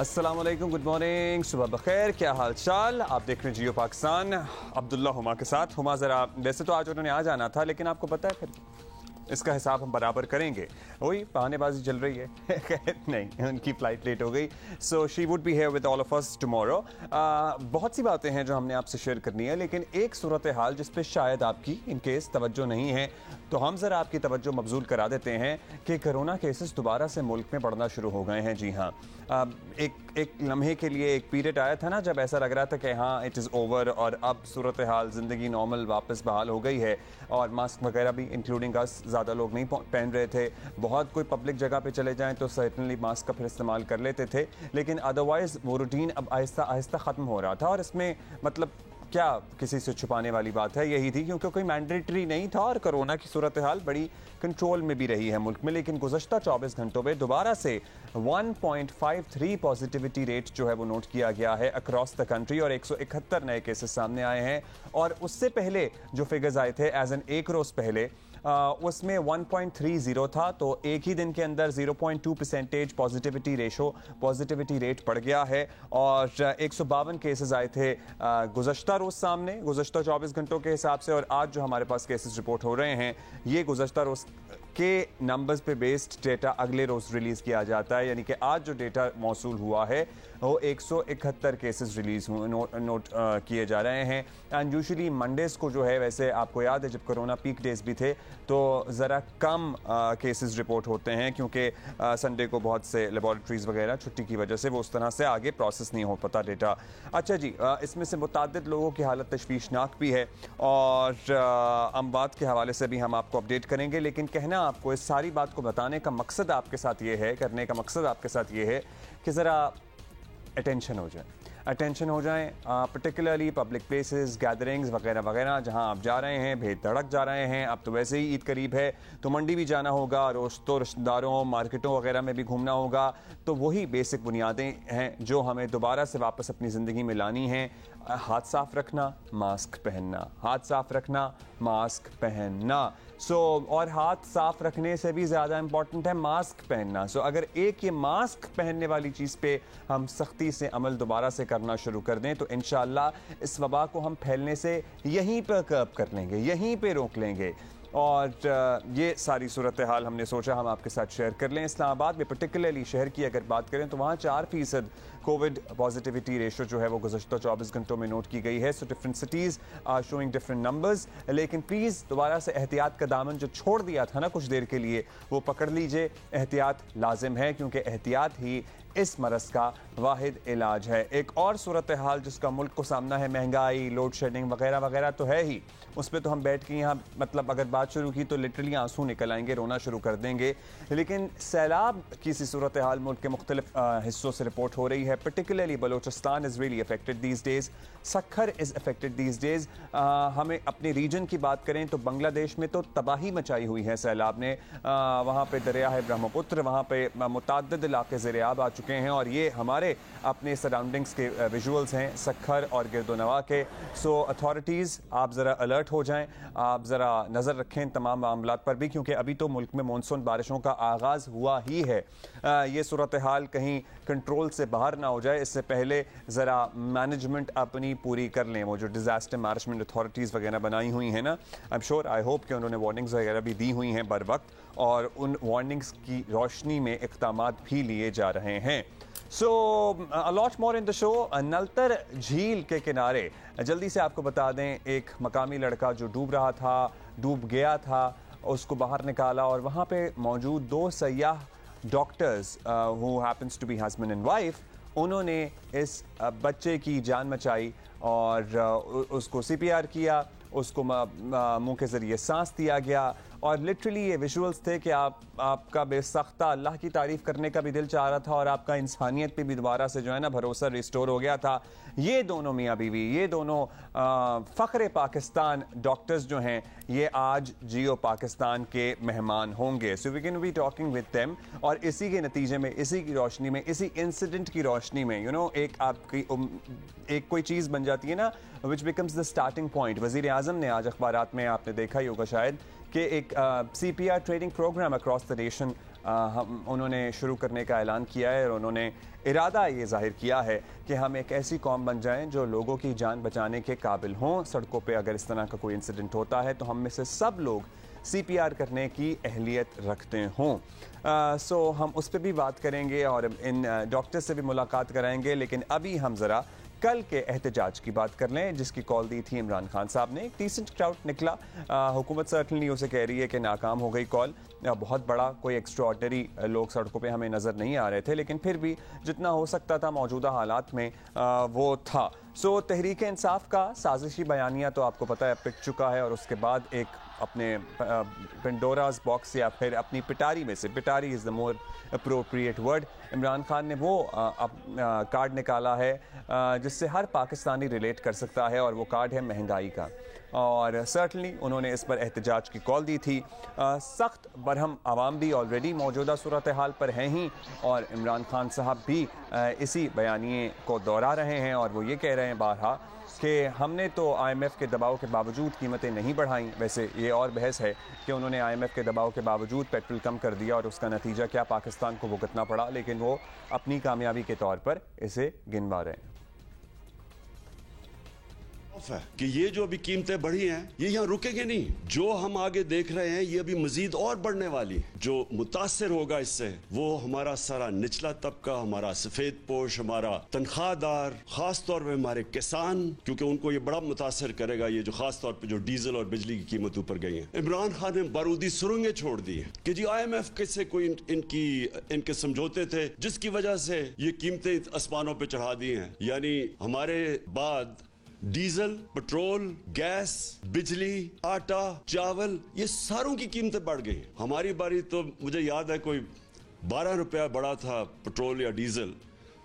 अस्सलाम वालेकुम, good morning, सुबह बखैर, क्या हाल चाल। आप देख रहे हैं जियो पाकिस्तान, अब्दुल्ला हुमा के साथ। हुमा ज़रा वैसे तो आज उन्होंने आ जाना था, लेकिन आपको पता है फिर इसका हिसाब हम बराबर करेंगे। वही बहानेबाजी चल रही है नहीं, उनकी फ़्लाइट लेट हो गई, so she would be here with all of us tomorrow. बहुत सी बातें हैं जो हमने आपसे शेयर करनी है, लेकिन एक सूरत हाल जिस पे शायद आपकी इन केस तवज्जो नहीं है, तो हम ज़रा आपकी तवज्जो मबजूल करा देते हैं कि कोरोना केसेस दोबारा से मुल्क में बढ़ना शुरू हो गए हैं। जी हाँ, एक लम्हे के लिए एक पीरियड आया था ना जब ऐसा लग रहा था कि हाँ इट इज़ ओवर और अब सूरत हाल ज़िंदगी नॉर्मल वापस बहाल हो गई है, और मास्क वगैरह भी इंक्लूडिंग अस ज़्यादा लोग नहीं पहन रहे थे। बहुत कोई पब्लिक जगह पे चले जाएं तो सर्टनली मास्क का फिर इस्तेमाल कर लेते थे, लेकिन अदरवाइज़ वो रूटीन अब आहिस्ता आहिस्ता ख़त्म हो रहा था। और इसमें मतलब क्या किसी से छुपाने वाली बात है, यही थी क्योंकि कोई मैंडेटरी नहीं था और कोरोना की सूरत हाल बड़ी कंट्रोल में भी रही है मुल्क में। लेकिन गुज़श्ता 24 घंटों में दोबारा से 1.53 पॉजिटिविटी रेट जो है वो नोट किया गया है अक्रॉस द कंट्री, और 171 नए केसेस सामने आए हैं। और उससे पहले जो फिगर्स आए थे एज एन एक रोज़ पहले उसमें 1.30 था, तो एक ही दिन के अंदर 0.2% पॉजिटिविटी रेट बढ़ गया है। और 152 केसेस आए थे गुज़श्ता रोज़ सामने, गुज़श्ता 24 घंटों के हिसाब से। और आज जो हमारे पास केसेस रिपोर्ट हो रहे हैं ये गुज़श्ता रोज़ के नंबर्स पे बेस्ड डेटा अगले रोज़ रिलीज़ किया जाता है, यानी कि आज जो डेटा मौसूल हुआ है वो 171 केसेस रिलीज़ नोट किए जा रहे हैं। एंड यूजुअली मंडेज़ को जो है, वैसे आपको याद है जब कोरोना पीक डेज भी थे तो ज़रा कम केसेस रिपोर्ट होते हैं, क्योंकि संडे को बहुत से लेबॉरेटरीज़ वगैरह छुट्टी की वजह से वो उस तरह से आगे प्रोसेस नहीं हो पाता डेटा। अच्छा जी, इसमें से मुतअद्दिद लोगों की हालत तशवीशनाक भी है, और अमवात के हवाले से भी हम आपको अपडेट करेंगे। लेकिन कहना आपको इस सारी बात को बताने का मकसद आपके साथ ये है, करने का मकसद आपके साथ ये है कि ज़रा अटेंशन हो जाए, पर्टिकुलरली पब्लिक प्लेसेस, गैदरिंग्स वगैरह वगैरह जहां आप जा रहे हैं, भेद धड़क जा रहे हैं। अब तो वैसे ही ईद करीब है तो मंडी भी जाना होगा, रिश्तेदारों मार्केटों वगैरह में भी घूमना होगा। तो वही बेसिक बुनियादें हैं जो हमें दोबारा से वापस अपनी ज़िंदगी में लानी हैं। हाथ साफ़ रखना, मास्क पहनना, हाथ साफ़ रखना, मास्क पहनना। और हाथ साफ़ रखने से भी ज़्यादा इंपॉर्टेंट है मास्क पहनना। अगर एक ये मास्क पहनने वाली चीज़ पे हम सख्ती से अमल दोबारा से करना शुरू कर दें तो इंशाअल्लाह इस वबा को हम फैलने से यहीं पर कर्ब कर लेंगे, यहीं पे रोक लेंगे। और ये सारी सूरत हाल हमने सोचा हम आपके साथ शेयर कर लें। इस्लामाबाद में पर्टिकुलरली शहर की अगर बात करें तो वहाँ 4% कोविड पॉजिटिविटी रेशो जो है वो गुज़श्ता 24 घंटों में नोट की गई है। So different cities are showing different numbers, लेकिन प्लीज़ दोबारा से एहतियात का दामन जो छोड़ दिया था ना कुछ देर के लिए, वो पकड़ लीजिए। एहतियात लाजिम है, क्योंकि एहतियात ही इस मरज़ का वाहिद इलाज है। एक और सूरत हाल जिसका मुल्क को सामना है, महंगाई, लोड शेडिंग वगैरह वगैरह तो है ही, उस पर तो हम बैठ के यहाँ मतलब अगर बात शुरू की तो लिटरली आंसू निकल आएंगे, रोना शुरू कर देंगे। लेकिन सैलाब की सी सूरत हाल मुल्क के मुख्तलिफ हिस्सों से रिपोर्ट हो रही है। Particularly Balochistan is really affected these days, Sukkur is affected these days. हमें अपने रीजन की बात करें तो बांग्लादेश में तो तबाही मचाई हुई है सैलाब ने। वहाँ पर दरिया है ब्रह्मपुत्र, वहाँ पर मुतअद्दिद इलाके ज़ेर-ए-आब आ चुके हैं, और ये हमारे अपने सराउंडिंग्स के विजुअल्स हैं सखर और गिरदोनवा के। सो अथॉरिटीज़ आप ज़रा अलर्ट हो जाएं, आप ज़रा नज़र रखें तमाम मामलात पर भी, क्योंकि अभी तो मुल्क में मानसून बारिशों का आगाज़ हुआ ही है। ये सूरत हाल कहीं कंट्रोल से बाहर ना हो जाए, इससे पहले ज़रा मैनेजमेंट अपनी पूरी कर लें। वो जो डिज़ास्टर मैनेजमेंट अथॉरिटीज़ वगैरह बनाई हुई हैं ना, I am sure, I hope कि उन्होंने वार्निंग्स वगैरह भी दी हुई हैं बर वक्त, और उन वार्निंग्स की रोशनी में इक़दामात भी लिए जा रहे हैं। सो a lot more in the show। Naltar झील के किनारे जल्दी से आपको बता दें, एक मकामी लड़का जो डूब गया था, उसको बाहर निकाला, और वहाँ पे मौजूद 2 सयाह doctors who happens to be husband and wife, उन्होंने इस बच्चे की जान बचाई और उसको CPR किया, उसको मुंह के ज़रिए सांस दिया गया। और लिटरली ये विजुअल्स थे कि आपका बेसख्ता अल्लाह की तारीफ़ करने का भी दिल चाह रहा था, और आपका इंसानियत पे भी दोबारा से जो है ना भरोसा रिस्टोर हो गया था। ये दोनों मियाँ बीवी, ये दोनों फ़ख्र पाकिस्तान डॉक्टर्स जो हैं, ये आज जियो पाकिस्तान के मेहमान होंगे। So we can be talking with them, और इसी के नतीजे में, इसी की रोशनी में, इसी इंसिडेंट की रोशनी में एक आपकी एक कोई चीज़ बन जाती है ना, which becomes the starting point. वज़ीर आज़म ने आज अखबारात में आपने देखा ही होगा शायद कि एक CPR training program across the nation उन्होंने शुरू करने का ऐलान किया है और उन्होंने इरादा ये जाहिर किया है कि हम एक ऐसी कौम बन जाएं जो लोगों की जान बचाने के काबिल हों। सड़कों पे अगर इस तरह का कोई इंसिडेंट होता है तो हम में से सब लोग CPR करने की अहलियत रखते हों। सो हम उस पर भी बात करेंगे और इन डॉक्टर से भी मुलाकात कराएंगे, लेकिन अभी हम ज़रा कल के एहतजाज की बात कर लें जिसकी कॉल दी थी इमरान खान साहब ने। एक डिसेंट क्राउड निकला। हुकूमत सर्टनली उसे कह रही है कि नाकाम हो गई कॉल। बहुत बड़ा कोई एक्स्ट्राऑर्डिनरी लोग सड़कों पे हमें नज़र नहीं आ रहे थे, लेकिन फिर भी जितना हो सकता था मौजूदा हालात में वो था। सो तहरीक इंसाफ का साजिशी बयानिया तो आपको पता है पिट चुका है और उसके बाद एक अपने पेंडोराज बॉक्स या फिर अपनी पिटारी में से, पिटारी is the more appropriate word, Imran Khan ने वो कार्ड निकाला है जिससे हर पाकिस्तानी रिलेट कर सकता है और वो कार्ड है महंगाई का। और सर्टनली उन्होंने इस पर एहतजाज की कॉल दी थी। सख्त बरहम आवाम भी ऑलरेडी मौजूदा सूरत हाल पर हैं ही और इमरान खान साहब भी इसी बयानिए को दोहरा रहे हैं और वो ये कह रहे हैं बारहा कि हमने तो IMF के दबाव के बावजूद कीमतें नहीं बढ़ाई। वैसे ये और बहस है कि उन्होंने IMF के दबाव के बावजूद पेट्रोल कम कर दिया और उसका नतीजा क्या पाकिस्तान को भुगतना पड़ा, लेकिन वो अपनी कामयाबी के तौर पर इसे गिनवा रहे हैं कि ये जो अभी कीमतें बढ़ी हैं ये यहाँ रुकेंगे नहीं। जो हम आगे देख रहे हैं ये अभी मजीद और बढ़ने वाली है। जो मुतासिर होगा इससे वो हमारा सारा निचला तबका, हमारा सफेद पोश, हमारा तनख्वाहदार, खास तौर पे हमारे किसान, क्योंकि उनको ये बड़ा मुतासिर करेगा ये जो खास तौर पे जो डीजल और बिजली की कीमत ऊपर गई है। इमरान खान ने बारूदी सुरंगें छोड़ दी है कि जी IMF कैसे कोई इनके समझौते थे जिसकी वजह से ये कीमतें आसमानों पर चढ़ा दी हैं। यानी हमारे बाद डीजल, पेट्रोल, गैस, बिजली, आटा, चावल, ये सारों की कीमतें बढ़ गई। हमारी बारी तो मुझे याद है कोई 12 रुपया बढ़ा था पेट्रोल या डीजल,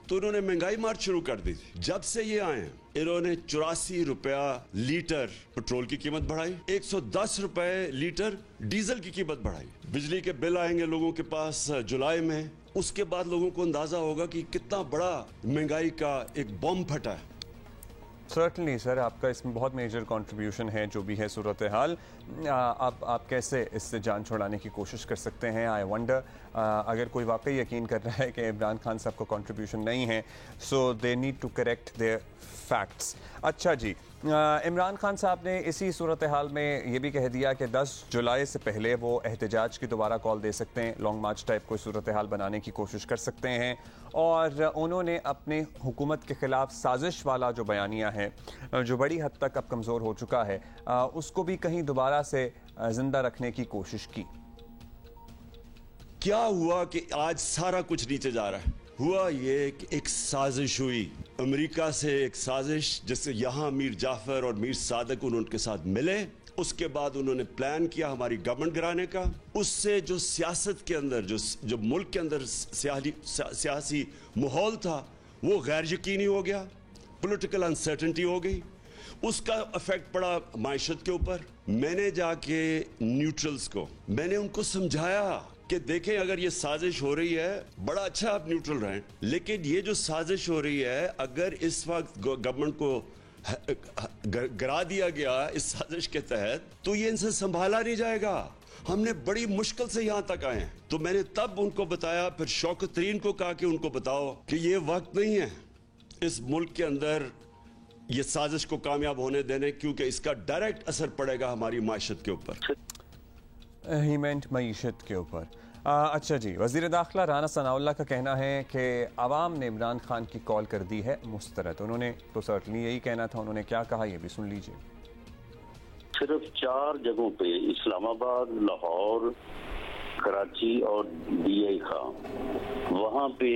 तो इन्होंने महंगाई मार शुरू कर दी थी। जब से ये आए हैं इन्होंने 84 रुपया लीटर पेट्रोल की कीमत बढ़ाई, 110 रुपए लीटर डीजल की कीमत बढ़ाई। बिजली के बिल आएंगे लोगों के पास जुलाई में, उसके बाद लोगों को अंदाजा होगा कि कितना बड़ा महंगाई का एक बम फटा है। सर्टनली सर, आपका इसमें बहुत मेजर कंट्रीब्यूशन है जो भी है सूरत हाल। आप कैसे इससे जान छुड़ाने की कोशिश कर सकते हैं? आई वंडर अगर कोई वाकई यकीन कर रहा है कि इमरान खान साहब को कंट्रीब्यूशन नहीं है, so they need to correct their facts. अच्छा जी, इमरान खान साहब ने इसी सूरत हाल में ये भी कह दिया कि 10 जुलाई से पहले वो एहतजाज की दोबारा कॉल दे सकते हैं, लॉन्ग मार्च टाइप कोई सूरत हाल बनाने की कोशिश कर सकते हैं। और उन्होंने अपने हुकूमत के ख़िलाफ़ साजिश वाला जो बयानिया है जो बड़ी हद तक अब कमज़ोर हो चुका है, उसको भी कहीं दोबारा से ज़िंदा रखने की कोशिश की। क्या हुआ कि आज सारा कुछ नीचे जा रहा है? हुआ ये कि एक साजिश हुई अमेरिका से, एक साजिश जिससे यहाँ मीर जाफर और मीर सादक उनके साथ मिले। उसके बाद उन्होंने प्लान किया हमारी गवर्नमेंट गिराने का। उससे जो सियासत के अंदर जो मुल्क के अंदर सियासी माहौल था वो गैर यकीनी हो गया, पॉलिटिकल अनसर्टेनिटी हो गई। उसका इफेक्ट पड़ा माइशत के ऊपर। मैंने जाके न्यूट्रल्स को मैंने उनको समझाया कि देखें अगर ये साजिश हो रही है, बड़ा अच्छा आप न्यूट्रल रहें, लेकिन ये जो साजिश हो रही है अगर इस वक्त गवर्नमेंट को गिरा दिया गया इस साजिश के तहत तो ये इनसे संभाला नहीं जाएगा। हमने बड़ी मुश्किल से यहाँ तक आए हैं। तो मैंने तब उनको बताया, फिर शौकत तरीन को कहा कि उनको बताओ कि ये वक्त नहीं है इस मुल्क के अंदर ये साजिश को कामयाब होने देने, क्योंकि इसका डायरेक्ट असर पड़ेगा हमारी माशत के ऊपर। ही मेंट मईशत के ऊपर। अच्छा जी, वज़ीर दाखिला राना सनाउल्लाह का कहना है कि आवाम ने इमरान खान की कॉल कर दी है मुस्तरद। उन्होंने तो सर्टनली यही कहना था, उन्होंने क्या कहा ये भी सुन लीजिए। सिर्फ 4 जगहों पे, इस्लामाबाद, लाहौर, कराची और DI खां, वहाँ पे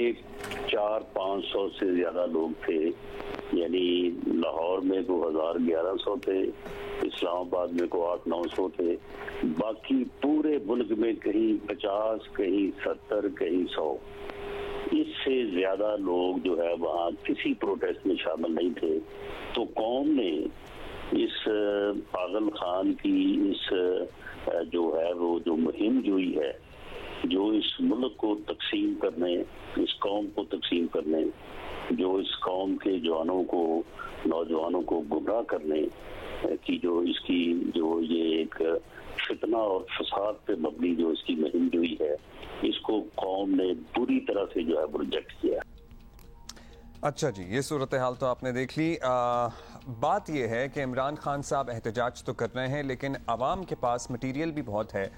400-500 से ज्यादा लोग थे। यानी लाहौर में 2000-1100 थे, इस्लामाबाद में को 800-900 थे, बाकी पूरे मुल्क में कहीं 50, कहीं 70, कहीं 100। इससे ज्यादा लोग जो है वहाँ किसी प्रोटेस्ट में शामिल नहीं थे। तो कौम ने इस पागल खान की इस जो है वो जो मुहिम जोई है जो इस मुल्क को तकसीम करने, इस कौम को तकसीम करने, जो इस कौम के जवानों को, नौजवानों को गुमराह करने की जो इसकी जो ये एक फितना और फसाद पे मबनी जो इसकी मुहिम हुई है, इसको कौम ने पूरी तरह से जो है रिजेक्ट किया। अच्छा जी, ये सूरत हाल तो आपने देख ली। बात यह है कि इमरान खान साहब एहतजाज तो कर रहे हैं, लेकिन आवाम के पास मटीरियल भी बहुत है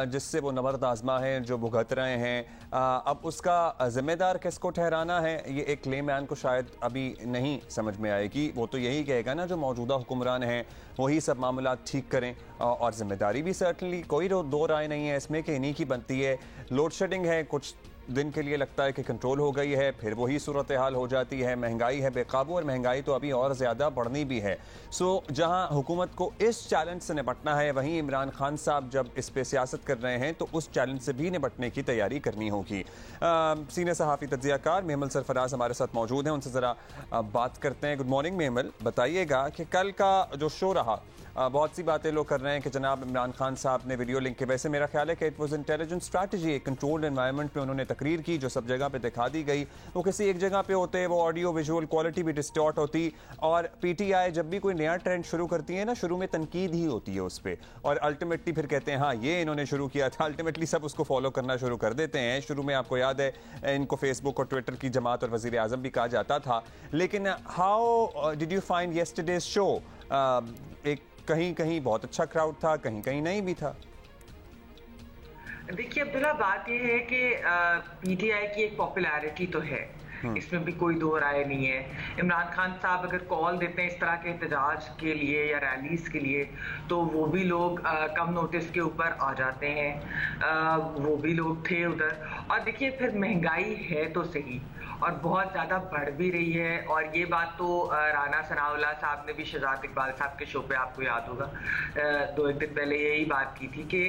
जिससे वो नबर्द आजमा है, जो भुगत रहे हैं। अब उसका ज़िम्मेदार किसको ठहराना है, ये एक लेमैन को शायद अभी नहीं समझ में आएगी। वो तो यही कहेगा ना जो मौजूदा हुक्मरान हैं वही सब मामला ठीक करें, और ज़िम्मेदारी भी सर्टनली कोई दो राय नहीं है इसमें कि इन्हीं की बनती है। लोड शेडिंग है, कुछ दिन के लिए लगता है कि कंट्रोल हो गई है, फिर वही सूरत हाल हो जाती है। महंगाई है बेकाबू, और महंगाई तो अभी और ज़्यादा बढ़नी भी है। जहां हुकूमत को इस चैलेंज से निपटना है, वहीं इमरान खान साहब जब इस पे सियासत कर रहे हैं तो उस चैलेंज से भी निपटने की तैयारी करनी होगी। सीनियर सहाफ़ी तज्ज़ियाकार मेहमल सरफराज हमारे साथ मौजूद हैं, उनसे ज़रा बात करते हैं। गुड मॉर्निंग मेहमल, बताइएगा कि कल का जो शो रहा, बहुत सी बातें लोग कर रहे हैं कि जनाब इमरान खान साहब ने वीडियो लिंक के, वैसे मेरा ख्याल है कि इट वाज इंटेलिजेंट स्ट्रैटेजी, एक कंट्रोल्ड एनवायरनमेंट में उन्होंने तकरीर की जो सब जगह पे दिखा दी गई। वो किसी एक जगह पे होते वो ऑडियो विजुअल क्वालिटी भी डिस्टॉर्ट होती, और पीटीआई जब भी कोई नया ट्रेंड शुरू करती है ना, शुरू में तनकीद ही होती है उस पर, और अल्टीमेटली फिर कहते हैं हाँ ये इन्होंने शुरू किया था। अल्टीमेटली सब उसको फॉलो करना शुरू कर देते हैं। शुरू में आपको याद है इनको फेसबुक और ट्विटर की जमात और वजीर आजम भी कहा जाता था। लेकिन how did you find yesterday's show? एक कहीं कहीं बहुत अच्छा क्राउड था, कहीं कहीं नहीं भी था। देखिए अब्दुल्ला, बात यह है कि पीटीआई की एक पॉपुलैरिटी तो है, इसमें भी कोई दो राय नहीं है। इमरान खान साहब अगर कॉल देते हैं इस तरह के एहतजाज के लिए या रैलीज के लिए, तो वो भी लोग कम नोटिस के ऊपर आ जाते हैं। वो भी लोग थे उधर। और देखिए फिर महंगाई है तो सही, और बहुत ज़्यादा बढ़ भी रही है। और ये बात तो राना सनाउल्लाह साहब ने भी शहजाद इकबाल साहब के शो पे, आपको याद होगा, 2-1 दिन पहले यही बात की थी कि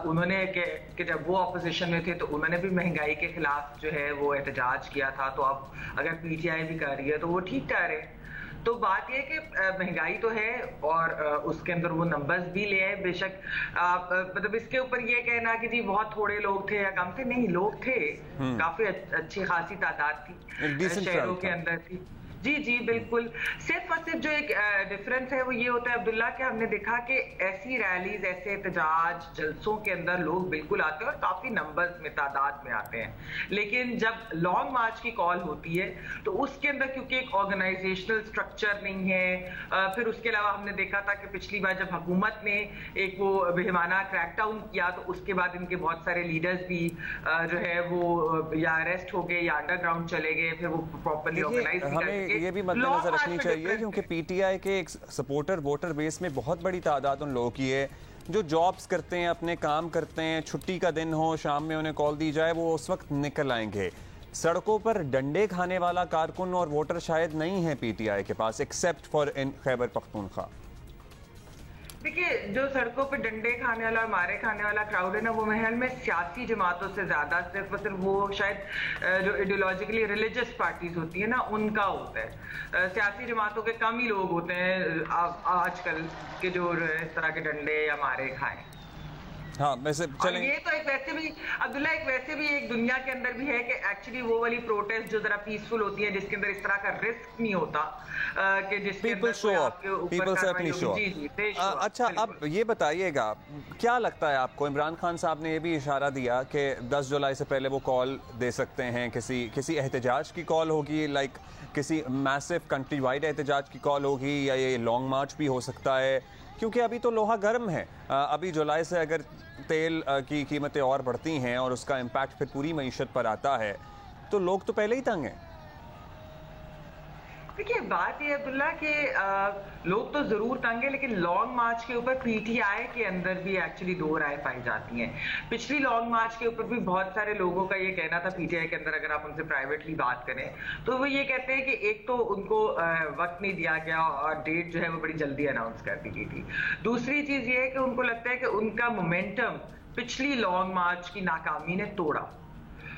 उन्होंने कि जब वो ऑपोजिशन में थे तो उन्होंने भी महंगाई के खिलाफ जो है वो एहतजाज किया था। तो अब अगर पीटीआई भी कर रही है तो वो ठीक कर रहे हैं। तो बात यह कि महंगाई तो है, और उसके अंदर वो नंबर्स भी ले आए। बेशक मतलब इसके ऊपर ये कहना कि जी बहुत थोड़े लोग थे या कम थे, नहीं, लोग थे, काफी अच्छी खासी तादाद थी, शहरों के अंदर थी। जी जी बिल्कुल। सिर्फ और सिर्फ जो एक डिफरेंस है वो ये होता है अब्दुल्ला, कि हमने देखा कि ऐसी रैलीज, ऐसे एहतजाज जलसों के अंदर लोग बिल्कुल आते हैं और काफी नंबर्स में, तादाद में आते हैं। लेकिन जब लॉन्ग मार्च की कॉल होती है तो उसके अंदर क्योंकि एक ऑर्गेनाइजेशनल स्ट्रक्चर नहीं है, फिर उसके अलावा हमने देखा था कि पिछली बार जब हुकूमत ने एक वो बेहमाना क्रैकडाउन किया तो उसके बाद इनके बहुत सारे लीडर्स भी जो है वो या अरेस्ट हो गए या अंडरग्राउंड चले गए, फिर वो प्रॉपर्ली ऑर्गेनाइज नहीं कर। ये भी मद्देनजर रखनी चाहिए क्योंकि पीटीआई के एक सपोर्टर वोटर बेस में बहुत बड़ी तादाद उन लोगों की है जो जॉब्स करते हैं, अपने काम करते हैं, छुट्टी का दिन हो, शाम में उन्हें कॉल दी जाए, वो उस वक्त निकल आएंगे। सड़कों पर डंडे खाने वाला कारकुन और वोटर शायद नहीं है पीटीआई के पास, except for in Khyber Pakhtunkhwa. देखिए जो सड़कों पे डंडे खाने वाला और मारे खाने वाला क्राउड है ना, वो महल में सियासी जमातों से ज्यादा सिर्फ वो शायद जो आइडियोलॉजिकली रिलीजियस पार्टीज होती है ना, उनका होता है। सियासी जमातों के कम ही लोग होते हैं आजकल के जो इस तरह के डंडे या मारे खाएं। हाँ, वैसे चलें। ये तो एक वैसे भी अब्दुल्ला, एक वैसे भी एक दुनिया के अंदर भी है कि एक्चुअली वो वाली प्रोटेस्ट जो जरा पीसफुल होती है, जिसके अंदर इस तरह का रिस्क नहीं होता, कि जिसके अंदर कोई आपके ऊपर कार्रवाई होगी। जी जी। अच्छा, अब ये बताइएगा, क्या लगता है आपको, इमरान खान साहब ने ये भी इशारा दिया कि 10 जुलाई से पहले वो कॉल दे सकते हैं, किसी एहतजाज की कॉल होगी, लाइक किसी मैसिव कंट्री वाइड एहतजाज की कॉल होगी, या ये लॉन्ग मार्च भी हो सकता है? क्योंकि अभी तो लोहा गर्म है। अभी जुलाई से अगर तेल की कीमतें और बढ़ती हैं और उसका इम्पैक्ट फिर पूरी मईशत पर आता है तो लोग तो पहले ही तंग हैं। देखिए बात ये अब्दुल्ला कि लोग तो जरूर तंग है, लेकिन लॉन्ग मार्च के ऊपर पीटीआई के अंदर भी एक्चुअली दो राय पाई जाती हैं। पिछली लॉन्ग मार्च के ऊपर भी बहुत सारे लोगों का ये कहना था पीटीआई के अंदर, अगर आप उनसे प्राइवेटली बात करें तो वो ये कहते हैं कि एक तो उनको वक्त नहीं दिया गया और डेट जो है वो बड़ी जल्दी अनाउंस कर दी गई थी। दूसरी चीज ये है कि उनको लगता है कि उनका मोमेंटम पिछली लॉन्ग मार्च की नाकामी ने तोड़ा,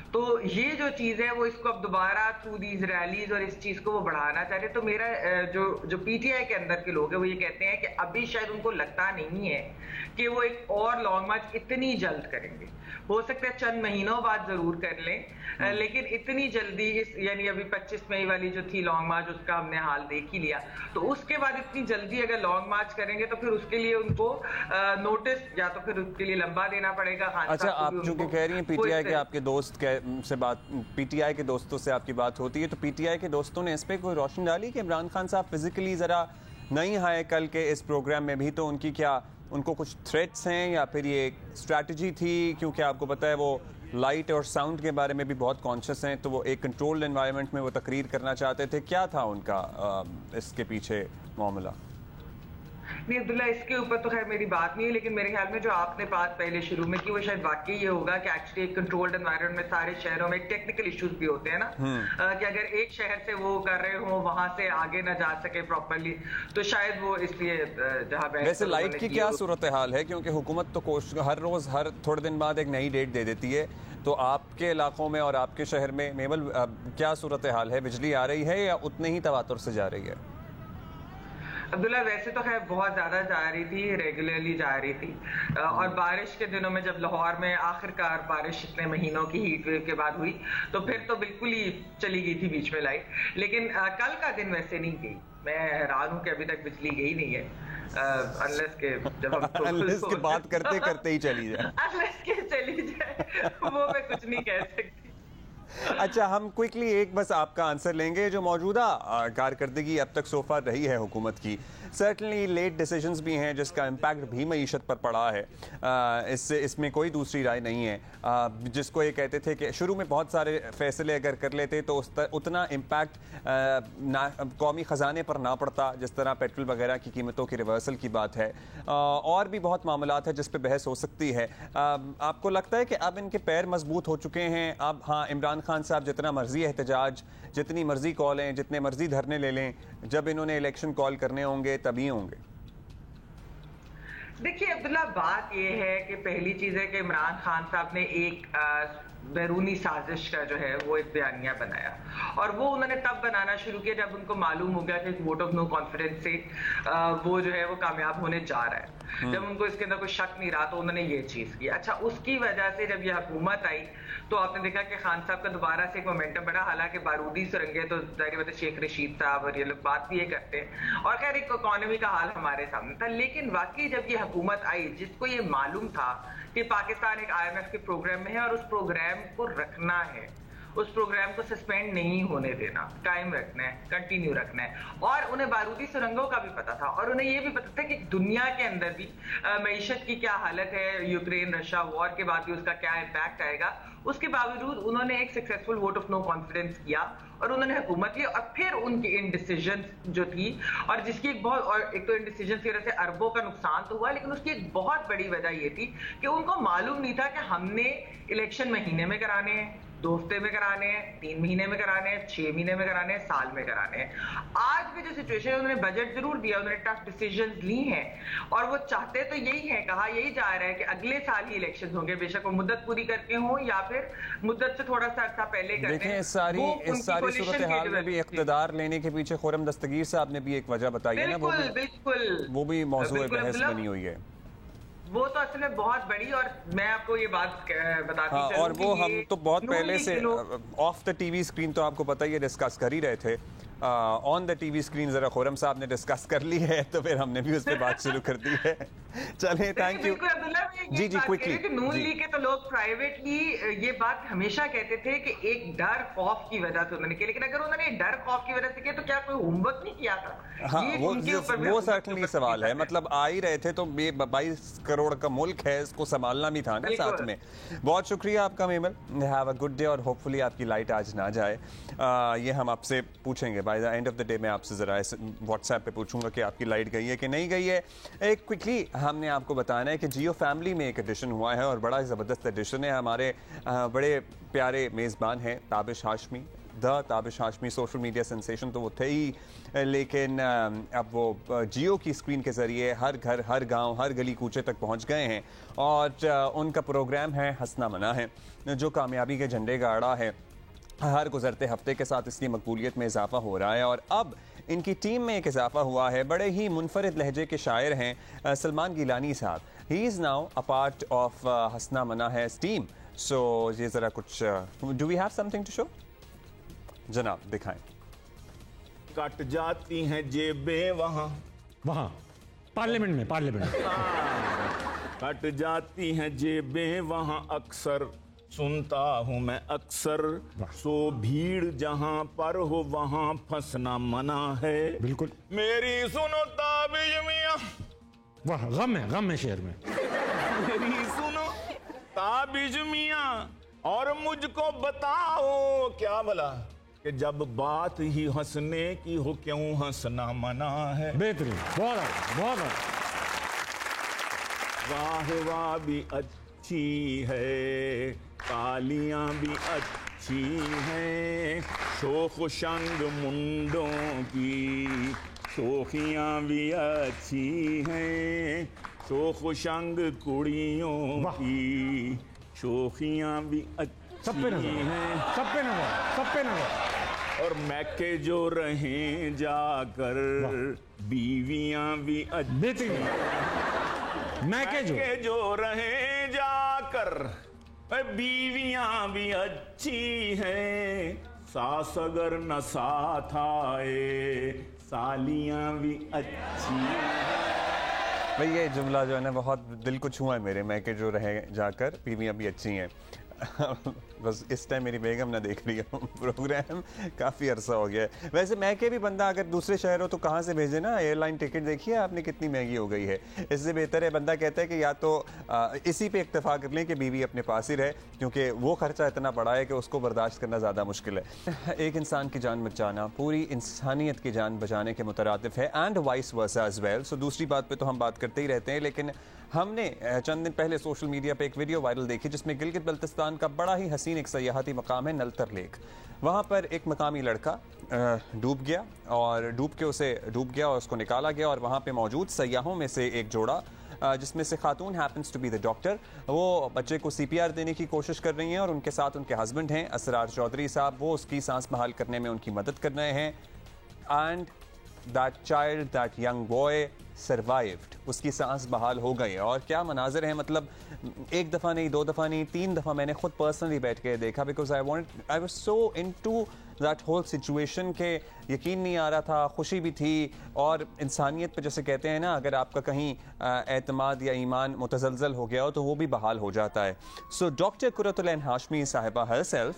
तो ये जो चीज है वो इसको अब दोबारा थ्रू दीज रैलीज और इस चीज को वो बढ़ाना चाह रहे। तो मेरा जो पीटीआई के अंदर के लोग हैं वो ये कहते हैं कि अभी शायद उनको लगता नहीं है कि वो एक और लॉन्ग मार्च इतनी जल्द करेंगे। हो सकता है चंद महीनों बाद जरूर कर लें, लेकिन इतनी जल्दी यानी अभी 25 मई वाली जो थी लॉन्ग मार्च, उसका हमने हाल देख ही लिया, तो उसके बाद इतनी जल्दी अगर लॉन्ग मार्च करेंगे तो फिर उसके लिए उनको नोटिस या तो फिर उसके लिए लंबा देना पड़ेगा। अच्छा, आप जो कह रही हैं पीटीआई के आपके दोस्त से बात, पीटीआई के दोस्तों से आपकी बात होती है, तो पीटीआई के दोस्तों ने इस पे कोई रोशनी डाली कि इमरान खान साहब फिजिकली जरा नहीं आए कल के इस प्रोग्राम में भी, तो उनकी क्या, उनको कुछ थ्रेट्स हैं या फिर ये स्ट्रैटेजी थी? क्योंकि आपको पता है वो लाइट और साउंड के बारे में भी बहुत कॉन्शियस हैं, तो वो एक कंट्रोल्ड एनवायरनमेंट में वो तकरीर करना चाहते थे। क्या था उनका इसके पीछे मामला? नहीं अब्दुल्ला, इसके ऊपर तो खैर मेरी बात नहीं है, लेकिन मेरे ख्याल में जो आपने बात पहले शुरू में की वो शायद वाकई ये होगा कि एक्चुअली एक कंट्रोल्ड एनवायरनमेंट में सारे शहरों में एक टेक्निकल इश्यूज भी होते हैं ना, कि अगर एक शहर से वो कर रहे हो वहां से आगे ना जा सके प्रॉपरली, तो शायद वो इसलिए जहां वैसे लाइट की क्या सूरत हाल है? क्योंकि हुकूमत तो हर रोज हर थोड़े दिन बाद एक नई डेट दे देती है, तो आपके इलाकों में और आपके शहर में मेमल क्या सूरत हाल है? बिजली आ रही है या उतने ही तवातुर से जा रही है? अब्दुल्ला वैसे तो खैर बहुत ज्यादा जा रही थी, रेगुलरली जा रही थी, और बारिश के दिनों में जब लाहौर में आखिरकार बारिश इतने महीनों की हीट वेव के बाद हुई तो फिर तो बिल्कुल ही चली गई थी बीच में लाइट। लेकिन कल का दिन वैसे नहीं गई। मैं हैरान हूँ कि अभी तक बिजली गई नहीं है, अनलेस के जब हम अनलेस के बात करते करते ही चली जाए, अनलेस के चली जाए वो मैं कुछ नहीं कह सकती। अच्छा, हम क्विकली एक बस आपका आंसर लेंगे। जो मौजूदा कारकर्दगी अब तक सोफा रही है हुकूमत की, सर्टनली लेट डिसीजंस भी हैं जिसका इम्पैक्ट भी मईशत पर पड़ा है, इसमें कोई दूसरी राय नहीं है। जिसको ये कहते थे कि शुरू में बहुत सारे फैसले अगर कर लेते तो उतना इम्पैक्ट कौमी ख़जाने पर ना पड़ता, जिस तरह पेट्रोल वगैरह की कीमतों की रिवर्सल की बात है, और भी बहुत मामलात है जिस पर बहस हो सकती है। आपको लगता है कि अब इनके पैर मजबूत हो चुके हैं? अब हाँ, इमरान खान साहब जितना मर्जी एहतजाज, जितनी मर्जी कॉलें, जितने मर्जी धरने ले लें, जब इन्होंने इलेक्शन कॉल करने होंगे तभी होंगे। देखिए अब्दुल्ला, बात यह है कि पहली चीज है कि इमरान खान साहब ने एक बैरूनी साजिश का जो है वो एक बयानिया बनाया, और वो उन्होंने तब बनाना शुरू किया जब उनको मालूम हो गया कि वोट ऑफ नो कॉन्फिडेंस से वो जो है वो कामयाब होने जा रहा है। जब उनको इसके अंदर कोई शक नहीं रहा तो उन्होंने ये चीज की। अच्छा, उसकी वजह से जब ये हुकूमत आई तो आपने देखा कि खान साहब का दोबारा से एक मोमेंटम बढ़ा। हालांकि बारूदी सुरंगें तो जाहिर बात है शेख रशीद साहब और ये लोग बात भी ये करते हैं, और खैर एक इकोनॉमी का हाल हमारे सामने था, लेकिन वाकई जब ये हुकूमत आई जिसको ये मालूम था कि पाकिस्तान एक IMF के प्रोग्राम में है और उस प्रोग्राम को रखना है, उस प्रोग्राम को सस्पेंड नहीं होने देना, कायम रखना है, कंटिन्यू रखना है, और उन्हें बारूदी सुरंगों का भी पता था, और उन्हें यह भी पता था कि दुनिया के अंदर भी मईशत की क्या हालत है, यूक्रेन रशिया वॉर के बाद भी उसका क्या इम्पैक्ट आएगा। उसके बावजूद उन्होंने एक successful vote of no confidence किया और उन्होंने हुकूमत ली, और फिर उनकी इन डिसीजन जो थी, और जिसकी एक बहुत, और एक तो इन डिसीजन की वजह से अरबों का नुकसान तो हुआ, लेकिन उसकी एक बहुत बड़ी वजह यह थी कि उनको मालूम नहीं था कि हमने इलेक्शन महीने में कराने हैं, 2 हफ्ते में कराने हैं, 3 महीने में कराने हैं, 6 महीने में कराने हैं, साल में कराने हैं। आज भी जो सिचुएशन है, उन्होंने बजट जरूर दिया, उन्होंने टफ डिसीजंस ली हैं, और वो चाहते तो यही है, कहा यही जा रहा है कि अगले साल ही इलेक्शन होंगे, बेशक वो मुद्दत पूरी करके हो या फिर मुद्दत से थोड़ा सा अर्सा पहले करते हैं। देखें, इस सारी सूरत हाल में भी इक़्तिदार लेने के पीछे खुर्रम दस्तगीर साहब ने भी एक वजह बताई है ना, वो भी मौजूद बहस बनी हुई है। वो तो असल में बहुत बड़ी, और मैं आपको ये बात बताती हूँ, और वो हम तो बहुत पहले से ऑफ द टीवी स्क्रीन तो आपको पता ही है डिस्कस कर ही रहे थे। ऑन द टीवी स्क्रीन जरा खुर्रम साहब ने डिस्कस कर ली है, तो फिर हमने भी उस पर बात शुरू कर दी है। चलिए, थैंक यू। जी जी, क्विकली। नून लीग के तो लोग प्राइवेटली ये बात हमेशा कहते थे कि एक डर खौफ की वजह से उन्होंने किया, लेकिन अगर उन्होंने डर खौफ की वजह से किया तो क्या कोई होमवर्क नहीं किया था? हाँ, वो सर्टनली सवाल है। मतलब आ ही रहे थे तो 22 करोड़ का मुल्क है, इसको संभालना भी था ना साथ में। बहुत शुक्रिया आपका mammal, have a good day, और होपफुली आपकी लाइट आज ना जाए। ये हम आपसे पूछेंगे by the end of the day. मैं आपसे जरा व्हाट्सएप पे पूछूंगा कि आपकी लाइट गई है कि नहीं गई है। एक क्विकली हमने आपको बताना है कि जियो फैमिली में एक एडिशन हुआ है, और बड़ा ज़बरदस्त एडिशन है। हमारे बड़े प्यारे मेज़बान हैं Tabish Hashmi, the Tabish Hashmi. Social media sensation तो वो थे ही, लेकिन अब वो जियो की स्क्रीन के ज़रिए हर घर, हर गांव, हर गली कूचे तक पहुंच गए हैं, और उनका प्रोग्राम है हंसना मना है, जो कामयाबी के झंडे का आड़ा है। हर गुजरते हफ्ते के साथ इसकी मकबूलियत में इजाफा हो रहा है, और अब इनकी टीम में एक इजाफा हुआ है। बड़े ही मुनफरिद लहजे के शायर हैं सलमान गिलानी साहब। He is now a part of Hasna Mana Hai team. So ये ज़रा कुछ do we have something to show? जनाब दिखाएं. कट जाती हैं जेबें वहाँ पार्लियामेंट में कट जाती हैं जेबें वहाँ अक्सर सुनता हूँ मैं अक्सर. सो भीड़ जहाँ पर हो वहाँ फंसना मना है. बिल्कुल. मेरी सुनो ताबीज मियाँ. वाह, गम है शेर में. मेरी सुनो ताबीज मियाँ और मुझको बताओ क्या भला कि जब बात ही हंसने की हो क्यों हंसना मना है. बेहतरीन, बहुत वाह वाह भी अच्छी है, तालियां भी अच्छी हैं, शोख शंग मुंडों की शोखियां भी अच्छी हैं, शोख शंग कुड़ियों की शोखियां भी अच्छी हैं. सब पे नजर. और मैके जो रहें जाकर बीवियां भी अच्छी. मैके जो रहें जाकर बीवियां भी अच्छी हैं, सास अगर न साथ आए सालियां भी अच्छी हैं. भाई ये जुमला जो है ना बहुत दिल को छुआ है मेरे. मैं के जो रहे जाकर बीवियां भी अच्छी हैं. बस इस टाइम मेरी बेगम ना देख रही हो प्रोग्राम, काफ़ी अरसा हो गया है. वैसे मैं के भी बंदा अगर दूसरे शहर हो तो कहाँ से भेजे ना. एयरलाइन टिकट देखिए आपने कितनी महंगी हो गई है. इससे बेहतर है बंदा कहता है कि या तो इसी पे इक्तफा कर लें कि बीवी अपने पास ही रहे, क्योंकि वो खर्चा इतना बड़ा है कि उसको बर्दाश्त करना ज़्यादा मुश्किल है. एक इंसान की जान बचाना पूरी इंसानियत की जान बचाने के मुतरादिफ है, and vice versa as well. So दूसरी बात पे तो हम बात करते ही रहते हैं, लेकिन हमने चंद दिन पहले सोशल मीडिया पे एक वीडियो वायरल देखी जिसमें गिलगित बल्तिस्तान का बड़ा ही हसीन एक सयाहती मकाम है नलतर लेक. वहाँ पर एक मकामी लड़का डूब गया और उसको निकाला गया, और वहाँ पे मौजूद सयाहों में से एक जोड़ा जिसमें से खातून happens to be the doctor, वो बच्चे को CPR देने की कोशिश कर रही हैं, और उनके साथ उनके हस्बैंड हैं असरार चौधरी साहब, वो उसकी सांस बहाल करने में उनकी मदद कर रहे हैं. And that child, that young boy survived. उसकी सांस बहाल हो गई. और क्या मनाजिर है, मतलब एक दफ़ा नहीं, 2 दफ़ा नहीं, 3 दफ़ा मैंने खुद पर्सनली बैठ के देखा, because I was so into that whole situation के यकीन नहीं आ रहा था, खुशी भी थी. और इंसानियत पे जैसे कहते हैं ना, अगर आपका कहीं एतमाद या ईमान मुतज़लज़ल हो गया हो तो वो भी बहाल हो जाता है. सो डॉक्टर कुरतुल ऐन हाशमी साहिबा हरसेल्फ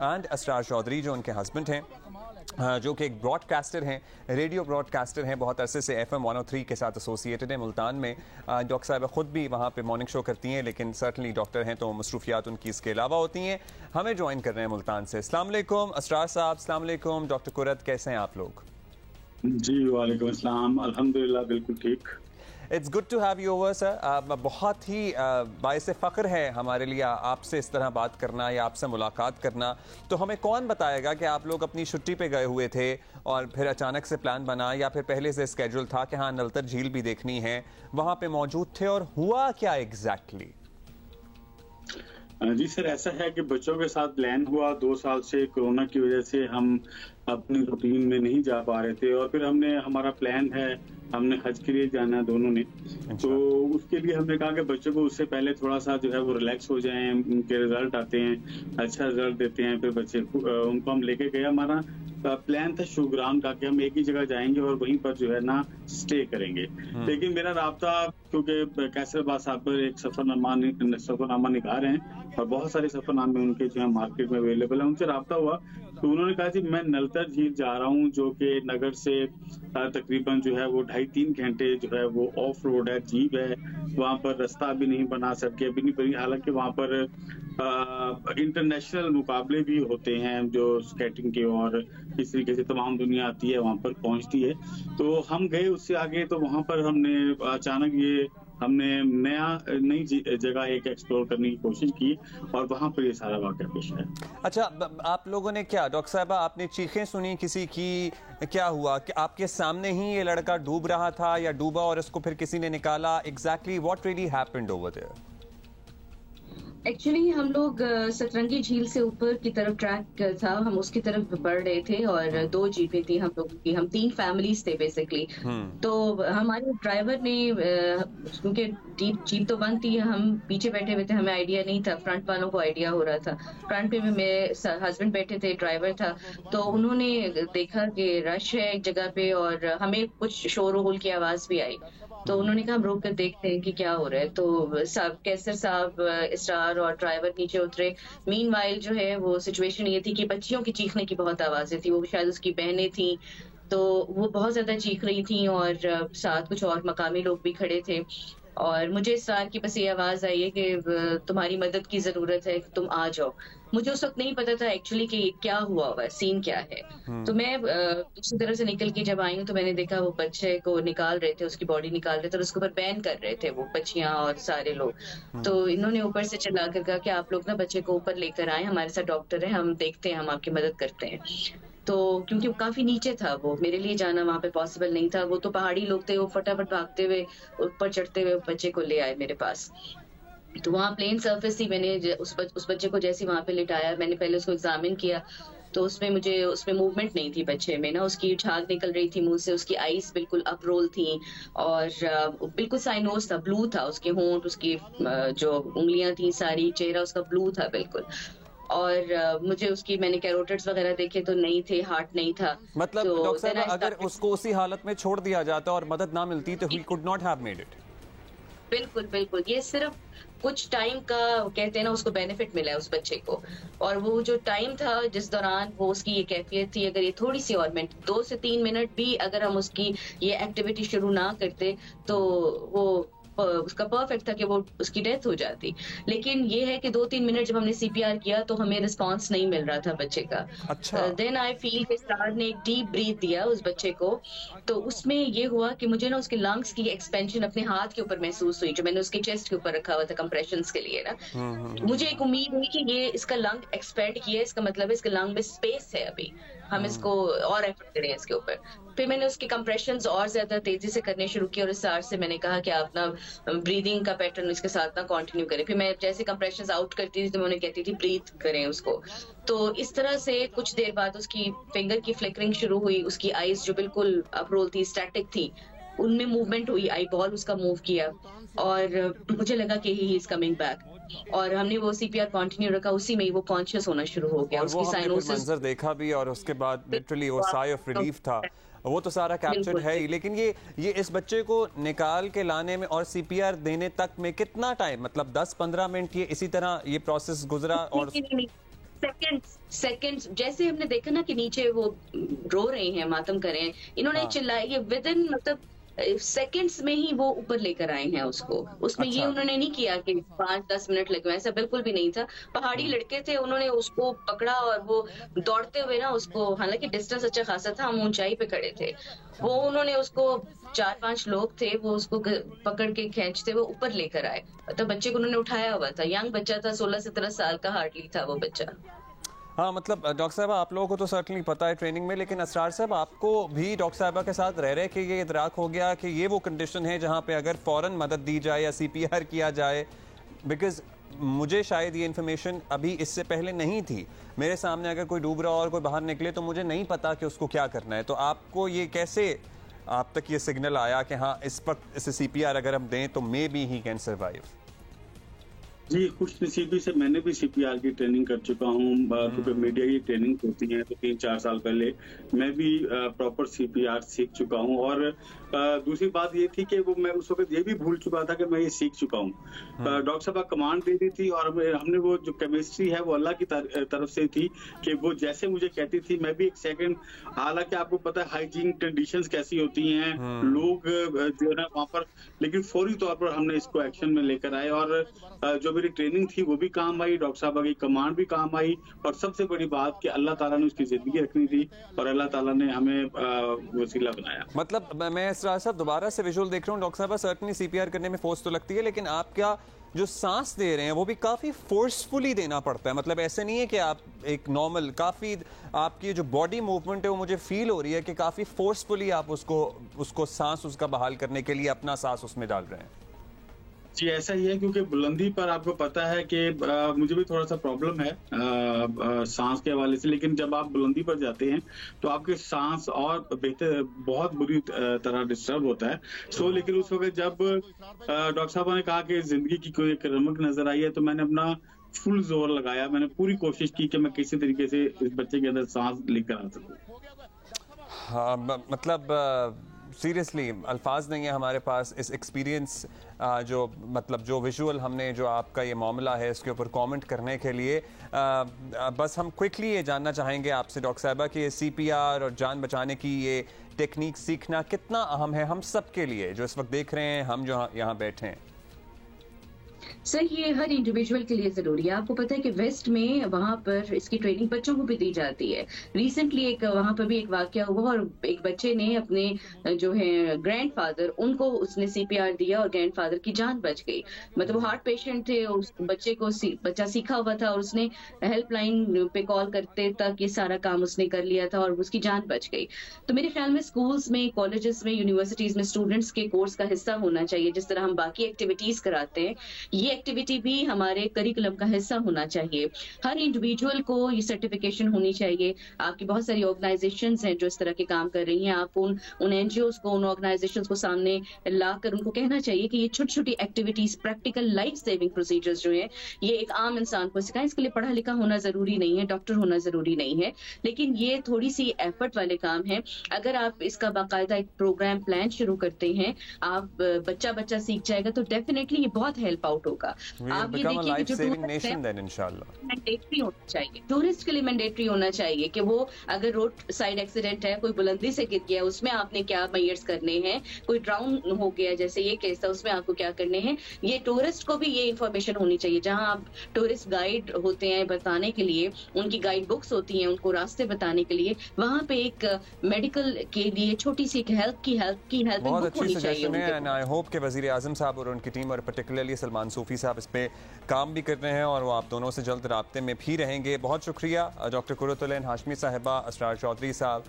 एंड असरार चौधरी जो उनके हस्बैंड हैं, जो कि एक ब्रॉडकास्टर हैं, रेडियो ब्रॉडकास्टर हैं, बहुत अरसे से FM 103 के साथ एसोसिएटेड है मुल्तान में. डॉक्टर साहब खुद भी वहाँ पे मॉर्निंग शो करती हैं, लेकिन सर्टनली डॉक्टर हैं तो मसरूफियात उनकी इसके अलावा होती हैं. हमें ज्वाइन कर रहे हैं मुल्तान से. अस्सलाम वालेकुम असरार साहब. अस्सलाम वालेकुम डॉक्टर कुरत, कैसे हैं आप लोग? जी वालेकुम अस्सलाम, अल्हम्दुलिल्लाह बिल्कुल ठीक. It's good to have you over sir. बहुत ही बाइस फ़ख्र है हमारे लिए आपसे इस तरह बात करना या आपसे मुलाकात करना. तो हमें कौन बताएगा कि आप लोग अपनी छुट्टी पे गए हुए थे और फिर अचानक से प्लान बना, या फिर पहले से स्केड्यूल था कि हाँ नलतर झील भी देखनी है, वहाँ पे मौजूद थे, और हुआ क्या एग्जैक्टली? जी सर, ऐसा है कि बच्चों के साथ प्लान हुआ. 2 साल से कोरोना की वजह से हम अपनी रूटीन में नहीं जा पा रहे थे, और फिर हमारा प्लान है, हमने हज के लिए जाना है दोनों ने. तो उसके लिए हमने कहा कि बच्चों को उससे पहले थोड़ा सा जो है वो रिलैक्स हो जाएं, उनके रिजल्ट आते हैं, अच्छा रिजल्ट देते हैं, फिर बच्चे उनको हम लेके गए. हमारा प्लान था शुग्राम का कि हम एक ही जगह जाएंगे और वहीं पर जो है ना स्टे करेंगे. लेकिन मेरा राब्ता, क्योंकि कैसरबाद साहब पर एक सफरनामा निकाल रहे हैं और बहुत सारे सफरनामे उनके जो है मार्केट में अवेलेबल है, उनसे राब्ता हुआ तो उन्होंने कहा जी मैं नलतर झील जा रहा हूँ, जो कि नगर से तकरीबन जो है वो 2.5-3 घंटे जो है वो ऑफ रोड है, जीप है, वहाँ पर रास्ता भी नहीं बना, सड़कें भी नहीं बनी. हालांकि वहाँ पर इंटरनेशनल मुकाबले भी होते हैं जो स्केटिंग के, और इस तरीके से तमाम दुनिया आती है वहाँ पर पहुँचती है. तो हम गए उससे आगे, तो वहाँ पर हमने अचानक नई जगह एक एक्सप्लोर करने की कोशिश की, और वहाँ पर ये सारा वाक़या पेश आया. अच्छा, आप लोगों ने क्या, डॉक्टर साहबा आपने चीखें सुनी किसी की, क्या हुआ कि आपके सामने ही ये लड़का डूब रहा था या डूबा और इसको फिर किसी ने निकाला? Exactly what really happened over there? Actually हम लोग सतरंगी झील से ऊपर की तरफ ट्रैक था, हम उसकी तरफ बढ़ रहे थे और 2 जीपें थी हम लोगों की, हम 3 फैमिलीज थे बेसिकली। तो हमारे ड्राइवर ने क्योंकि जीप तो बंद थी, हम पीछे बैठे हुए थे, हमें आइडिया नहीं था, फ्रंट वालों को आइडिया हो रहा था। फ्रंट पे में मेरे हस्बैंड बैठे थे, ड्राइवर था, तो उन्होंने देखा कि रश है एक जगह पे और हमें कुछ शोर होल की आवाज भी आई, तो उन्होंने कहा हम रोक कर देखते हैं कि क्या हो रहा है। तो साहब कैसर साहब, स्टार और ड्राइवर नीचे उतरे। मीनवाइल जो है वो सिचुएशन ये थी कि बच्चियों की चीखने की बहुत आवाजें थी, वो शायद उसकी बहनें थी, तो वो बहुत ज्यादा चीख रही थी और साथ कुछ और मकामी लोग भी खड़े थे। और मुझे स्टार की बस ये आवाज आई है कि तुम्हारी मदद की जरूरत है, तुम आ जाओ। मुझे उस वक्त नहीं पता था एक्चुअली कि क्या हुआ हुआ है, सीन क्या है। तो मैं दूसरी तरफ से निकल के जब आई हूँ तो मैंने देखा वो बच्चे को निकाल रहे थे, उसकी बॉडी निकाल रहे थे और उसके ऊपर बैन कर रहे थे वो बच्चियां और सारे लोग। तो इन्होंने ऊपर से चिल्ला कर कहा कि आप लोग ना बच्चे को ऊपर लेकर आए, हमारे साथ डॉक्टर है, हम देखते हैं, हम आपकी मदद करते हैं। तो क्योंकि वो काफी नीचे था, वो मेरे लिए जाना वहां पे पॉसिबल नहीं था, वो तो पहाड़ी लोग थे, वो फटाफट भागते हुए ऊपर चढ़ते हुए बच्चे को ले आए मेरे पास। तो वहाँ प्लेन सरफेस थी, मैंने उस बच्चे को जैसे वहां पे लिटाया, मैंने पहले उसको एग्जामिन किया, तो उसमें मूवमेंट नहीं थी बच्चे में ना, उसकी झाग निकल रही थी मुंह से, उसकी आईज बिल्कुल अपरोल थी और बिल्कुल साइनोज था, ब्लू था उसके होंठ, उसकी जो उंगलियां थी सारी, चेहरा उसका ब्लू था बिल्कुल। और मुझे उसकी मैंने कैरोटिड्स वगैरह देखे तो नहीं थे, हार्ट नहीं था। मतलब तो डॉक्टर साहब अगर उसको उसी हालत में छोड़ दिया जाता और मदद ना मिलती तो he could not have made it. बिल्कुल बिल्कुल, ये सिर्फ कुछ टाइम का कहते हैं ना, उसको बेनिफिट मिला है उस बच्चे को, और वो जो टाइम था जिस दौरान वो उसकी ये कैफियत थी, अगर ये थोड़ी सी और मिनट 2 से 3 मिनट भी अगर हम उसकी ये एक्टिविटी शुरू ना करते तो वो उसका परफेक्ट था कि वो उसकी डेथ हो जाती। लेकिन ये है कि 2-3 मिनट जब हमने सीपीआर किया तो हमें रिस्पांस नहीं मिल रहा था बच्चे का। अच्छा। देन आई फील कि स्टार ने एक डीप ब्रीथ दिया उस बच्चे को, तो उसमें ये हुआ कि मुझे ना उसके लंग्स की एक्सपेंशन अपने हाथ के ऊपर महसूस हुई, जो मैंने उसके चेस्ट के ऊपर रखा हुआ था कंप्रेशंस के लिए ना। मुझे एक उम्मीद हुई कि ये इसका लंग एक्सपेंड किया, इसका मतलब है इसके लंग में स्पेस है, अभी हम इसको और एफर्ट करें इसके ऊपर। फिर मैंने उसके कंप्रेशंस और ज्यादा तेजी से करने शुरू किए और स्टार से मैंने कहा कि आप ना ब्रीदिंग का पैटर्न इसके साथ ना कंटिन्यू करें। फिर मैं जैसे कंप्रेशंस आउट करती थी तो मैं उन्हें कहती थी ब्रीथ करें उसको। तो इस तरह से कुछ देर बाद उसकी फिंगर की फ्लिकरिंग शुरू हुई, उसकी आईज जो बिल्कुल अपरोल थी, स्टैटिक थी, उनमें मूवमेंट हुई, आई बॉल उसका मूव किया और मुझे लगा कि ही इज कमिंग बैक, और हमने वो सीपीआर कंटिन्यू रखा, उसी में ही वो कॉन्शियस होना शुरू हो गया। और उसकी वो हमने साइनोसिस मंजर देखा भी और उसके बाद लिटरली वो साई ऑफ रिलीफ था, वो तो सारा कैप्चर्ड है ही। लेकिन ये इस बच्चे को निकाल के लाने में और सीपीआर देने तक में कितना टाइम, मतलब 10-15 मिनट ये इसी तरह ये प्रोसेस गुजरा? और सेकंड्स जैसे हमने देखा ना कि नीचे वो रो रहे हैं, मातम कर रहे हैं, इन्होंने चिल्लाया, ये विद इन मतलब सेकंड्स में ही वो ऊपर लेकर आए हैं उसको। उसमें ये उन्होंने नहीं किया कि 5-10 मिनट लगे, ऐसा बिल्कुल भी नहीं था। पहाड़ी लड़के थे, उन्होंने उसको पकड़ा और वो दौड़ते हुए ना उसको, हालांकि डिस्टेंस अच्छा खासा था, हम ऊंचाई पे खड़े थे, वो उन्होंने उसको 4-5 लोग थे, वो उसको पकड़ के खींचते हुए ऊपर लेकर आए। तो बच्चे को उन्होंने उठाया हुआ था, यंग बच्चा था, 16-17 साल का हार्डली था वो बच्चा। हाँ, मतलब डॉक्टर साहब आप लोगों को तो सर्टनली पता है ट्रेनिंग में, लेकिन असरार साहब आपको भी डॉक्टर साहबा के साथ रह रहे कि ये इदराक हो गया कि ये वो कंडीशन है जहाँ पे अगर फौरन मदद दी जाए या सीपीआर किया जाए? बिकॉज मुझे शायद ये इन्फॉर्मेशन अभी इससे पहले नहीं थी, मेरे सामने अगर कोई डूब रहा और कोई बाहर निकले तो मुझे नहीं पता कि उसको क्या करना है। तो आपको ये कैसे, आप तक ये सिग्नल आया कि हाँ इस वक्त इसे सीपीआर अगर हम दें तो maybe he can survive? जी, खुशनसीबी से मैंने भी सीपीआर की ट्रेनिंग कर चुका हूँ, क्योंकि मीडिया की ट्रेनिंग होती है, तो 3-4 साल पहले मैं भी प्रॉपर सीपीआर सीख चुका हूँ। और दूसरी बात ये थी कि वो मैं उस वक्त ये भी भूल चुका था कि मैं ये सीख चुका हूँ। डॉक्टर साहब कमांड दे दी थी और हमने वो जो केमिस्ट्री है वो अल्लाह की तरफ से थी कि वो जैसे मुझे कहती थी मैं भी एक सेकंड, हालांकि आपको पता है हाइजीन कंडीशंस कैसी होती हैं, लोग जो है ना वहाँ पर, लेकिन फौरी तौर पर हमने इसको एक्शन में लेकर आए और जो मेरी ट्रेनिंग थी वो भी काम आई, डॉक्टर साहब की कमांड भी काम आई, और सबसे बड़ी बात कि अल्लाह ताला ने उसकी जिंदगी रखनी थी और अल्लाह ताला ने हमें वसीला बनाया। मतलब मैं इसरार साहब दोबारा से विजुअल देख रहा हूँ, डॉक्टर साहब सर्टनली सीपीआर करने में फोर्स तो लगती है, लेकिन आप क्या जो सांस दे रहे हैं वो भी काफी फोर्सफुली देना पड़ता है, मतलब ऐसे नहीं है कि आप एक नॉर्मल, काफी आपकी जो बॉडी मूवमेंट है वो मुझे फील हो रही है कि काफी फोर्सफुली आप उसको सांस उसका बहाल करने के लिए अपना सांस उसमें डाल रहे हैं। जी ऐसा ही है, क्योंकि बुलंदी पर आपको पता है कि मुझे भी थोड़ा सा प्रॉब्लम है सांस के हवाले से, लेकिन जब आप बुलंदी पर जाते हैं तो आपके सांस और बेहतर बहुत बुरी तरह डिस्टर्ब होता है। लेकिन उस वक्त जब डॉक्टर साहब ने कहा कि जिंदगी की कोई एक रमक नजर आई है, तो मैंने अपना फुल जोर लगाया, मैंने पूरी कोशिश की कि मैं किसी तरीके से इस बच्चे के अंदर सांस लेकर आ सकूं। हाँ, मतलब सीरियसली अल्फाज नहीं है हमारे पास इस एक्सपीरियंस जो मतलब जो विजुअल हमने जो आपका ये मामला है इसके ऊपर कमेंट करने के लिए। बस हम क्विकली ये जानना चाहेंगे आपसे डॉक्टर साहिबा कि CPR और जान बचाने की ये टेक्निक सीखना कितना अहम है हम सब के लिए जो इस वक्त देख रहे हैं, हम जो यहाँ बैठे हैं। सर ये हर इंडिविजुअल के लिए जरूरी है। आपको पता है कि वेस्ट में वहाँ पर इसकी ट्रेनिंग बच्चों को भी दी जाती है। रिसेंटली एक वहाँ पर भी एक वाकया हुआ और एक बच्चे ने अपने जो है ग्रैंडफादर उनको उसने CPR दिया और ग्रैंडफादर की जान बच गई। मतलब वो हार्ट पेशेंट थे, उस बच्चे को बच्चा सीखा हुआ था और उसने हेल्पलाइन पे कॉल करते तक ये सारा काम उसने कर लिया था और उसकी जान बच गई। तो मेरे ख्याल में स्कूल्स में, कॉलेजेस में, यूनिवर्सिटीज में स्टूडेंट्स के कोर्स का हिस्सा होना चाहिए। जिस तरह हम बाकी एक्टिविटीज कराते हैं, ये एक्टिविटी भी हमारे करिकुलम का हिस्सा होना चाहिए। हर इंडिविजुअल को ये सर्टिफिकेशन होनी चाहिए। आपकी बहुत सारी ऑर्गेनाइजेशंस हैं जो इस तरह के काम कर रही हैं। आप उन NGOs को, उन ऑर्गेनाइजेशंस को सामने लाकर उनको कहना चाहिए कि ये छोटी छोटी activities, practical life saving procedures जो है ये एक आम इंसान को सिखाएं। इसके लिए पढ़ा लिखा होना जरूरी नहीं है, डॉक्टर होना जरूरी नहीं है, लेकिन ये थोड़ी सी एफर्ट वाले काम है। अगर आप इसका बाकायदा एक प्रोग्राम प्लान शुरू करते हैं, आप बच्चा सीख जाएगा तो डेफिनेटली ये बहुत हेल्प आउट होगा। आप ये देखिए कि जो मैंडेटरी होना चाहिए, टूरिस्ट के लिए मैंडेटरी होना चाहिए कि वो अगर रोड साइड एक्सीडेंट है, कोई बुलंदी से गिर गया, उसमें आपने क्या मेजर्स करने हैं, कोई ड्राउन हो गया जैसे ये केस था उसमें आपको क्या करने हैं, ये टूरिस्ट को भी ये इन्फॉर्मेशन होनी चाहिए। जहां आप टूरिस्ट गाइड होते हैं बताने के लिए, उनकी गाइड बुक्स होती हैं उनको रास्ते बताने के लिए, वहां पे एक मेडिकल के लिए छोटी सी एक हेल्पिंग बुक होनी चाहिए। एंड आई होप कि वजीर आजम साहब और उनकी टीम और पर्टिकुलरली सलमान सूफी साहब इस पे काम भी कर रहे हैं और वो आप दोनों से जल्द राब्ते में भी रहेंगे। बहुत शुक्रिया डॉक्टर कुर्रतुल-ऐन हाशमी साहिबा, असरार चौधरी साहब,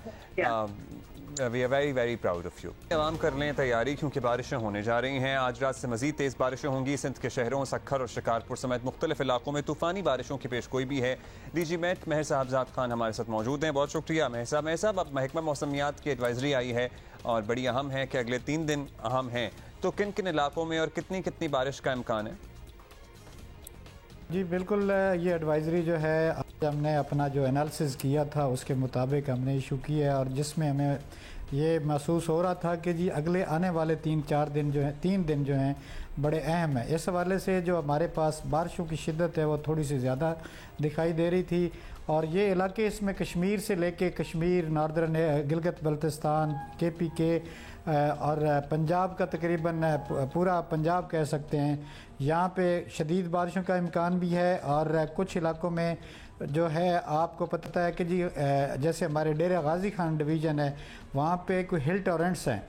we are very very proud of you. तमाम कर लें तैयारी क्योंकि बारिशें होने जा रही हैं। आज रात से मजीद तेज़ बारिशें होंगी। सिंध के शहरों सक्खर और शिकारपुर समेत मुख्तलिफ इलाकों में तूफ़ानी बारिशों की पेशगोई भी है। DG MET महर साहबजाद खान हमारे साथ मौजूद हैं। बहुत शुक्रिया महर साहब। अब महकमा मौसमियात की एडवाइजरी आई है और बड़ी अहम है कि अगले 3 दिन अहम हैं, तो किन किन इलाकों में और कितनी कितनी बारिश का इम्कान है? जी बिल्कुल, ये एडवाइज़री जो है आज हमने अपना जो एनालिसिस किया था उसके मुताबिक हमने इशू की है और जिसमें हमें ये महसूस हो रहा था कि जी अगले आने वाले 3 दिन जो हैं बड़े अहम है। इस हवाले से जो हमारे पास बारिशों की शिद्दत है वो थोड़ी सी ज़्यादा दिखाई दे रही थी और ये इलाके इसमें कश्मीर से लेके कश्मीर, नॉर्दर्न गिलगित बल्तिस्तान, KPK और पंजाब का तकरीबन पूरा पंजाब कह सकते हैं, यहाँ पे शदीद बारिशों का इम्कान भी है। और कुछ इलाकों में जो है आपको पता है कि जी जैसे हमारे डेरा गाजी खान डिवीज़न है, वहाँ पे कोई हिल टॉरेंट्स हैं,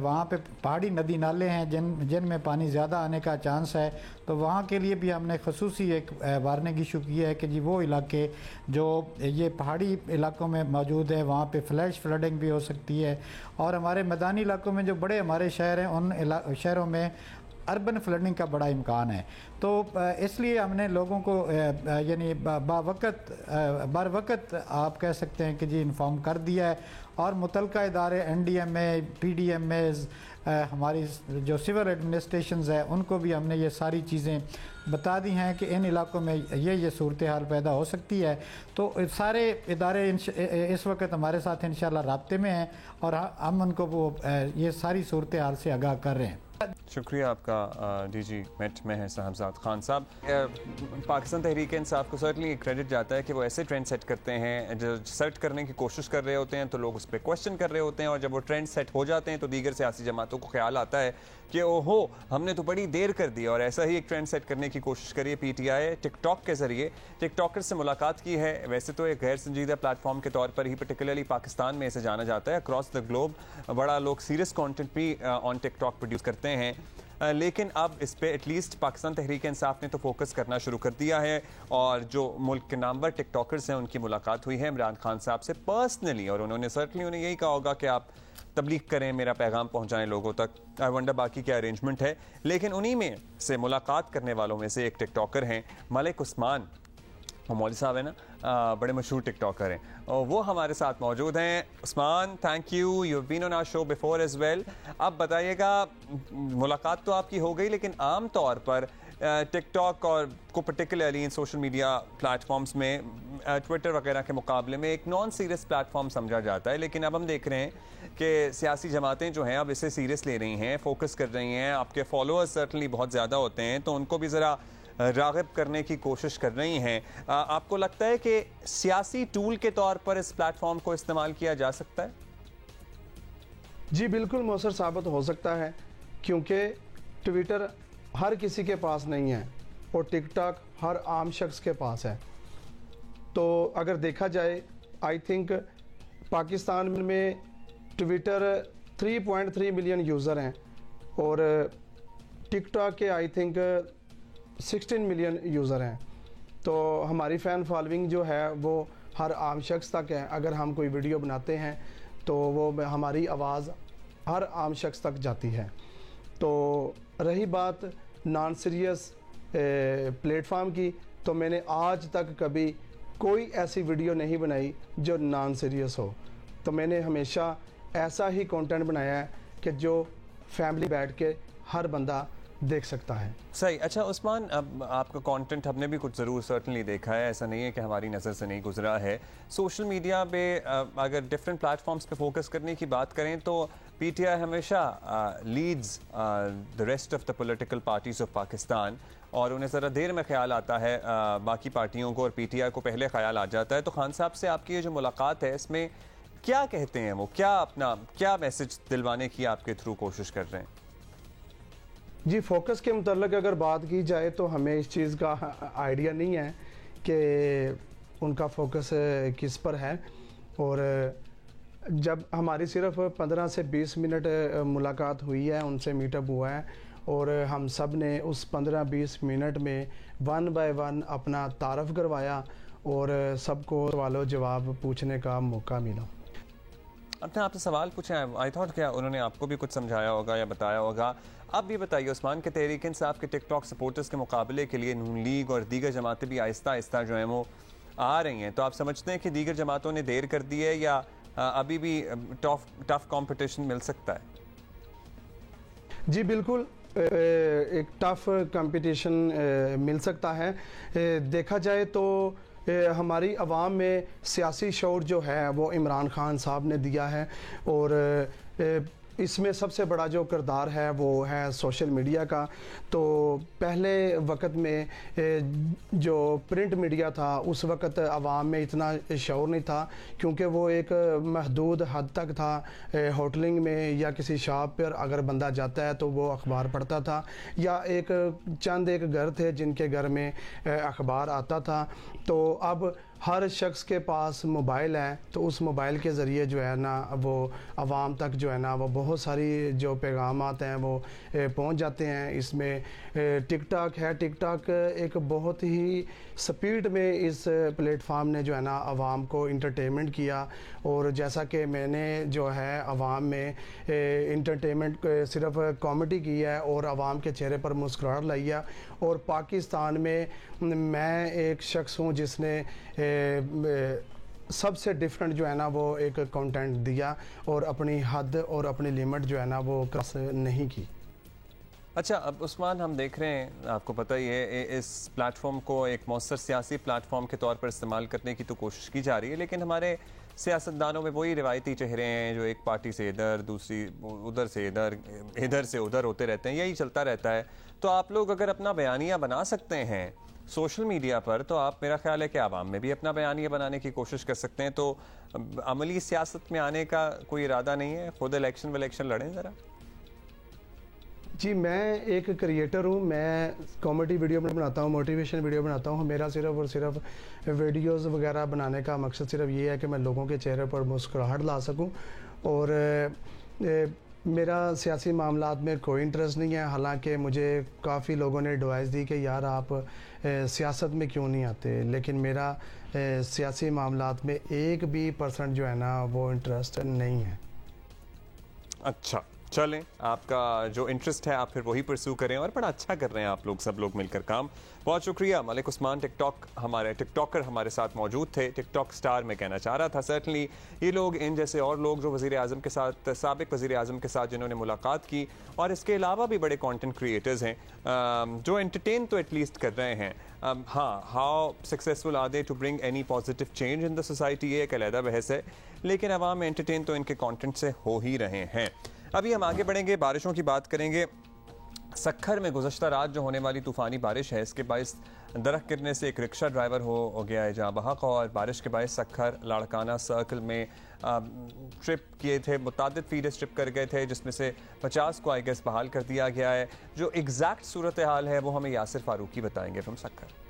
वहाँ पे पहाड़ी नदी नाले हैं जिनमें पानी ज़्यादा आने का चांस है। तो वहाँ के लिए भी हमने खसूसी एक वार्निंग इशू की है कि जी वो इलाके जो ये पहाड़ी इलाकों में मौजूद है वहाँ पे फ्लैश फ्लडिंग भी हो सकती है। और हमारे मैदानी इलाकों में जो बड़े हमारे शहर हैं उन शहरों में अर्बन फ्लडिंग का बड़ा इम्कान है। तो इसलिए हमने लोगों को यानी बर वक्त आप कह सकते हैं कि जी इन्फॉर्म कर दिया है और मुतलका इदारे NDMA, PDMAs, हमारी जो सिविल एडमिनिस्ट्रेशंस है उनको भी हमने ये सारी चीज़ें बता दी हैं कि इन इलाकों में ये सूरत हाल पैदा हो सकती है। तो सारे इदारे इस वक्त हमारे साथ इंशाल्लाह राब्ते में हैं और हम उनको वो ये सारी सूरत हाल से आगाह कर रहे हैं। शुक्रिया आपका DG MET महर साहबजाद खान साहब। पाकिस्तान तहरीक इंसाफ को सर्टनली क्रेडिट जाता है कि वो ऐसे ट्रेंड सेट करते हैं, जो सेट करने की कोशिश कर रहे होते हैं तो लोग उस पर क्वेश्चन कर रहे होते हैं और जब वो ट्रेंड सेट हो जाते हैं तो दीगर सियासी जमातों को ख्याल आता है कि ओहो हमने तो बड़ी देर कर दी। और ऐसा ही एक ट्रेंड सेट करने की कोशिश करिए PTI टिकटॉक के ज़रिए। टिकटॉकर से मुलाकात की है, वैसे तो एक गैर संजीदा प्लेटफॉर्म के तौर पर ही पर्टिकुलरली पाकिस्तान में इसे जाना जाता है। अक्रॉस द ग्लोब बड़ा लोग सीरियस कंटेंट भी ऑन टिकटॉक प्रोड्यूस करते हैं, लेकिन अब इस पे एटलीस्ट पाकिस्तान तहरीक इंसाफ ने तो फोकस करना शुरू कर दिया है और जो मुल्क के नामवर टिकटॉकर्स हैं उनकी मुलाकात हुई है इमरान खान साहब से पर्सनली और उन्होंने सर्टनली उन्हें यही कहा होगा कि आप तबलीग करें, मेरा पैगाम पहुंचाएं लोगों तक। आई वंडर बाकी क्या अरेंजमेंट है। लेकिन उन्हीं में से मुलाकात करने वालों में से एक टिकटॉकर हैं मलिक उस्मान, वो मौलवी साहब है ना, बड़े मशहूर टिकटॉकर हैं, और वो हमारे साथ मौजूद हैं। Usman, thank you, you have been on our show before as well. अब बताइएगा, मुलाकात तो आपकी हो गई, लेकिन आम तौर पर टिकटॉक और को particularly in social media platforms में ट्विटर वगैरह के मुकाबले में एक नॉन सीरियस प्लेटफॉर्म समझा जाता है, लेकिन अब हम देख रहे हैं कि सियासी जमातें जो हैं अब इसे सीरियस ले रही हैं, फोकस कर रही हैं। आपके फॉलोअर्स सर्टनली बहुत ज़्यादा होते हैं, तो उनको भी ज़रा राग़िब करने की कोशिश कर रही हैं। आपको लगता है कि सियासी टूल के तौर पर इस प्लेटफॉर्म को इस्तेमाल किया जा सकता है? जी बिल्कुल मौसर साबित हो सकता है, क्योंकि ट्विटर हर किसी के पास नहीं है और टिकटॉक हर आम शख्स के पास है। तो अगर देखा जाए, आई थिंक पाकिस्तान में ट्विटर 3.3 मिलियन यूज़र हैं और टिकटॉक के आई थिंक 16 मिलियन यूज़र हैं। तो हमारी फ़ैन फॉलोइंग जो है वो हर आम शख्स तक है। अगर हम कोई वीडियो बनाते हैं तो वो हमारी आवाज़ हर आम शख्स तक जाती है। तो रही बात नॉन सीरियस प्लेटफॉर्म की, तो मैंने आज तक कभी कोई ऐसी वीडियो नहीं बनाई जो नॉन सीरियस हो। तो मैंने हमेशा ऐसा ही कंटेंट बनाया है कि जो फैमिली बैठ के हर बंदा देख सकता है। सही। अच्छा उस्मान, अब आपका कंटेंट हमने भी कुछ ज़रूर सर्टनली देखा है, ऐसा नहीं है कि हमारी नज़र से नहीं गुजरा है। सोशल मीडिया पे अगर डिफरेंट प्लेटफॉर्म्स पे फोकस करने की बात करें तो पीटीआई हमेशा leads the rest of the political parties of Pakistan, और उन्हें ज़रा देर में ख्याल आता है बाकी पार्टियों को, और पीटीआई को पहले ख्याल आ जाता है। तो खान साहब से आपकी ये जो मुलाकात है, इसमें क्या कहते हैं वो, क्या मैसेज दिलवाने की आपके थ्रू कोशिश कर रहे हैं? जी फोकस के मुतल्लिक़ अगर बात की जाए तो हमें इस चीज़ का आइडिया नहीं है कि उनका फोकस किस पर है। और जब हमारी सिर्फ 15 से 20 मिनट मुलाकात हुई है, उनसे मीटअप हुआ है, और हम सब ने उस 15-20 मिनट में 1 बाय 1 अपना तारफ़ करवाया और सबको सवालों जवाब पूछने का मौका मिला। अपने आपसे सवाल पूछे, आई थॉट क्या उन्होंने आपको भी कुछ समझाया होगा या बताया होगा। अब भी बताइए उस्मान के तहरीक इंसाफ के टिकटॉक सपोर्टर्स के मुकाबले के लिए नून लीग और दीगर जमातें भी आहिस्ता आहिस्ता जो हैं वो आ रही हैं, तो आप समझते हैं कि दीगर जमातों ने देर कर दी है या अभी भी टफ कंपटीशन मिल सकता है? जी बिल्कुल एक टफ कंपटीशन मिल सकता है। देखा जाए तो हमारी आवाम में सियासी शऊर जो है वो इमरान खान साहब ने दिया है, और इसमें सबसे बड़ा जो किरदार है वो है सोशल मीडिया का। तो पहले वक्त में जो प्रिंट मीडिया था उस वक्त आवाम में इतना शऊर नहीं था, क्योंकि वो एक महदूद हद तक था। होटलिंग में या किसी शॉप पर अगर बंदा जाता है तो वो अखबार पढ़ता था, या एक घर थे जिनके घर में अखबार आता था। तो अब हर शख्स के पास मोबाइल है, तो उस मोबाइल के ज़रिए जो है ना वो आवाम तक जो है ना वो बहुत सारी जो पैगामात हैं वो पहुंच जाते हैं। इसमें टिकटॉक है, टिकटॉक एक बहुत ही स्पीड में इस प्लेटफॉर्म ने जो है ना आवाम को इंटरटेनमेंट किया, और जैसा कि मैंने जो है आवाम में इंटरटेनमेंट सिर्फ कॉमेडी की है और आवाम के चेहरे पर मुस्कुराहट लाई है। और पाकिस्तान में मैं एक शख्स हूँ जिसने सबसे डिफरेंट जो है ना वो एक कंटेंट दिया और अपनी हद और अपनी लिमिट जो है ना वो क्रॉस नहीं की। अच्छा अब उस्मान, हम देख रहे हैं, आपको पता ही है, इस प्लेटफॉर्म को एक मौसर सियासी प्लेटफॉर्म के तौर पर इस्तेमाल करने की तो कोशिश की जा रही है, लेकिन हमारे सियासतदानों में वही रिवायती चेहरे हैं जो एक पार्टी से इधर, दूसरी उधर से इधर, इधर से उधर होते रहते हैं, यही चलता रहता है। तो आप लोग अगर अपना बयानिया बना सकते हैं सोशल मीडिया पर, तो आप, मेरा ख्याल है कि आवाम में भी अपना बयानिया बनाने की कोशिश कर सकते हैं। तो अमली सियासत में आने का कोई इरादा नहीं है? खुद इलेक्शन विलेक्शन लड़ें ज़रा। जी मैं एक क्रिएटर हूँ, मैं कॉमेडी वीडियो बनाता हूँ, मोटिवेशन वीडियो बनाता हूँ। मेरा सिर्फ और सिर्फ वीडियोस वगैरह बनाने का मकसद सिर्फ ये है कि मैं लोगों के चेहरे पर मुस्कुराहट ला सकूँ, और मेरा सियासी मामलात में कोई इंटरेस्ट नहीं है। हालांकि मुझे काफ़ी लोगों ने एडवाइस दी कि यार आप सियासत में क्यों नहीं आते, लेकिन मेरा सियासी मामलात में 1% जो है ना वो इंटरेस्ट नहीं है। अच्छा, चलें, आपका जो इंटरेस्ट है आप फिर वही परस्यू करें और बड़ा अच्छा कर रहे हैं आप लोग, सब लोग मिलकर काम। बहुत शुक्रिया। मलिक उस्मान टिकटॉकर हमारे साथ मौजूद थे। टिकटॉक स्टार में कहना चाह रहा था। सर्टनली ये लोग, इन जैसे और लोग जो वज़ीर आज़म के साथ, साबिक वज़ीर आज़म के साथ जिन्होंने मुलाकात की, और इसके अलावा भी बड़े कंटेंट क्रिएटर्स हैं जो एंटरटेन तो एटलीस्ट कर रहे हैं। हाँ, how successful are they to bring any positive change in the society, ये एक अलहदा बहस है, लेकिन अवाम एंटरटेन तो इनके कंटेंट से हो ही रहे हैं। अभी हम आगे बढ़ेंगे, बारिशों की बात करेंगे। सक्खर में गुज़श्ता रात जो होने वाली तूफ़ानी बारिश है, इसके बायस दरख्त गिरने से एक रिक्शा ड्राइवर हो गया है जहाँ बहक, और बारिश के बायस सक्खर लाड़काना सर्कल में ट्रिप किए थे, मुतादिद फीडर्स ट्रिप कर गए थे, जिसमें से 50 को आई गेस बहाल कर दिया गया है। जो एग्जैक्ट सूरत हाल है वो हमें यासिर फारूकी बताएंगे फ्रॉम सक्खर।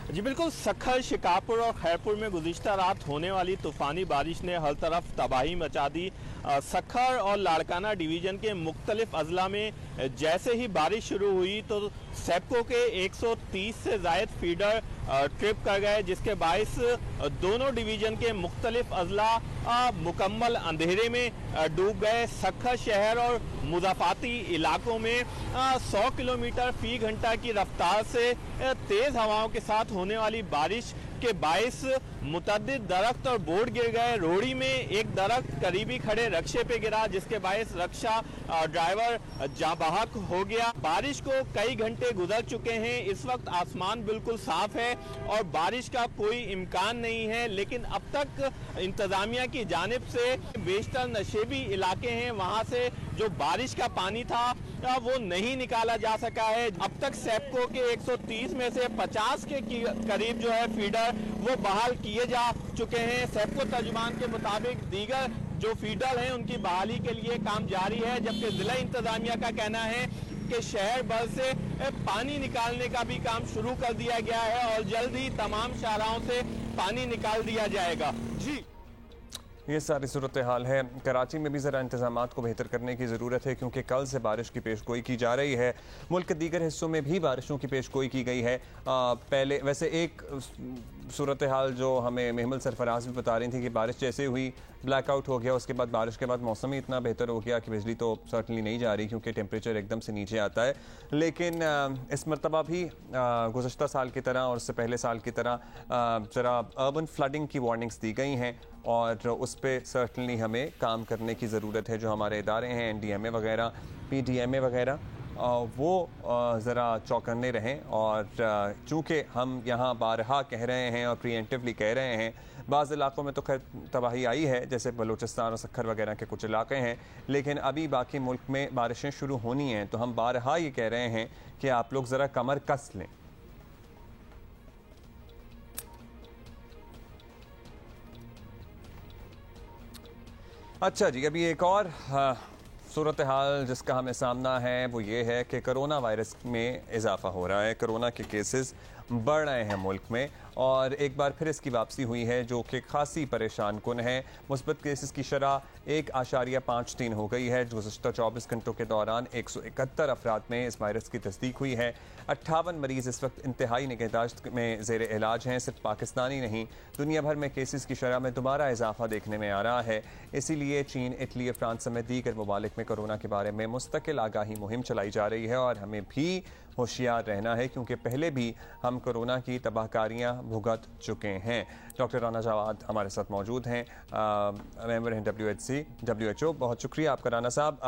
जी बिल्कुल, सक्खर, शिकारपुर और खैरपुर में गुज़िश्ता रात होने वाली तूफ़ानी बारिश ने हर तरफ तबाही मचा दी। सक्खर और लाड़काना डिवीज़न के मुख्तलिफ अजला में जैसे ही बारिश शुरू हुई तो सेप्को के 130 से ज़ायद फीडर ट्रिप कर गए, जिसके बायस दोनों डिवीज़न के मुख्तलिफ अजला मुकम्मल अंधेरे में डूब गए। सक्खर शहर और मुज़ाफ़ाती इलाकों में 100 किलोमीटर फ़ी घंटा की रफ्तार से तेज़ हवाओं के साथ होने वाली बारिश के बायस मुतअद्दिद दरख्त और बोर्ड गिर गए। रोड़ी में एक दरख्त करीबी खड़े रक्शे पे गिरा, जिसके बायस रक्षा ड्राइवर जाँ बहक हो गया। बारिश को कई घंटे गुजर चुके हैं, इस वक्त आसमान बिल्कुल साफ है और बारिश का कोई इम्कान नहीं है, लेकिन अब तक इंतजामिया की जानिब से बेशतर नशेबी इलाके हैं, वहाँ से जो बारिश का पानी था वो नहीं निकाला जा सका है। अब तक सेप्को के 130 में से 50 के करीब जो है फीडर वो बहाल किए जा चुके हैं। सेप्को तर्जुमान के मुताबिक दीगर जो फीडर हैं उनकी बहाली के लिए काम जारी है, जबकि जिला इंतजामिया का कहना है कि शहर भर से पानी निकालने का भी काम शुरू कर दिया गया है और जल्द ही तमाम शाहराहों से पानी निकाल दिया जाएगा। जी, ये सारी सूरत हाल है। कराची में भी ज़रा इंतज़ामात को बेहतर करने की ज़रूरत है, क्योंकि कल से बारिश की पेशगोई की जा रही है। मुल्क के दीगर हिस्सों में भी बारिशों की पेशगोई की गई है। पहले वैसे एक सूरत हाल जो हमें महमल सरफराज भी बता रही थी कि बारिश जैसे हुई ब्लैकआउट हो गया, उसके बाद बारिश के बाद मौसम ही इतना बेहतर हो गया कि बिजली तो सर्टनली नहीं जा रही, क्योंकि टेम्परेचर एकदम से नीचे आता है। लेकिन इस मरतबा भी गुज़श्ता साल की तरह और उससे पहले साल की तरह ज़रा अर्बन फ्लडिंग की वार्निंग्स दी गई हैं, और उस पर सर्टनली हमें काम करने की ज़रूरत है। जो हमारे इदारे हैं, NDMA वगैरह, PDMA वगैरह, वो ज़रा चौकन्ने रहें। और चूँकि हम यहाँ बारहा कह रहे हैं और प्रीएम्प्टिवली कह रहे हैं, बाज़ इलाकों में तो खैर तबाही आई है, जैसे बलूचिस्तान और सक्खर वगैरह के कुछ इलाके हैं, लेकिन अभी बाकी मुल्क में बारिशें शुरू होनी हैं। तो हम बारहा ये कह रहे हैं कि आप लोग ज़रा कमर कस लें। अच्छा जी, अभी एक और सूरत हाल जिसका हमें सामना है वो ये है कि कोरोना वायरस में इजाफा हो रहा है। कोरोना के केसेस बढ़ रहे हैं मुल्क में, और एक बार फिर इसकी वापसी हुई है, जो कि खासी परेशान कुन है। मुस्बत केसेस की शरह 1.53 हो गई है। गुज़श्ता 24 घंटों के दौरान 171 अफराद में इस वायरस की तस्दीक हुई है। 58 मरीज़ इस वक्त इंतहाई निगहदाश्त में ज़ेर इलाज हैं। सिर्फ पाकिस्तानी नहीं, दुनिया भर में केसेस की शरह में दोबारा इजाफा देखने में आ रहा है। इसीलिए चीन, इटली, फ्रांस समेत दीगर ममालिक में कोरोना के बारे में मुस्तकिल आगाही मुहिम चलाई जा रही है, और हमें भी होशियार रहना है, क्योंकि पहले भी हम कोरोना की तबाहकारियाँ भुगत चुके हैं। डॉक्टर राना जवाद हमारे साथ मौजूद हैं, मेंबर हैं WHO। बहुत शुक्रिया आपका राना साहब।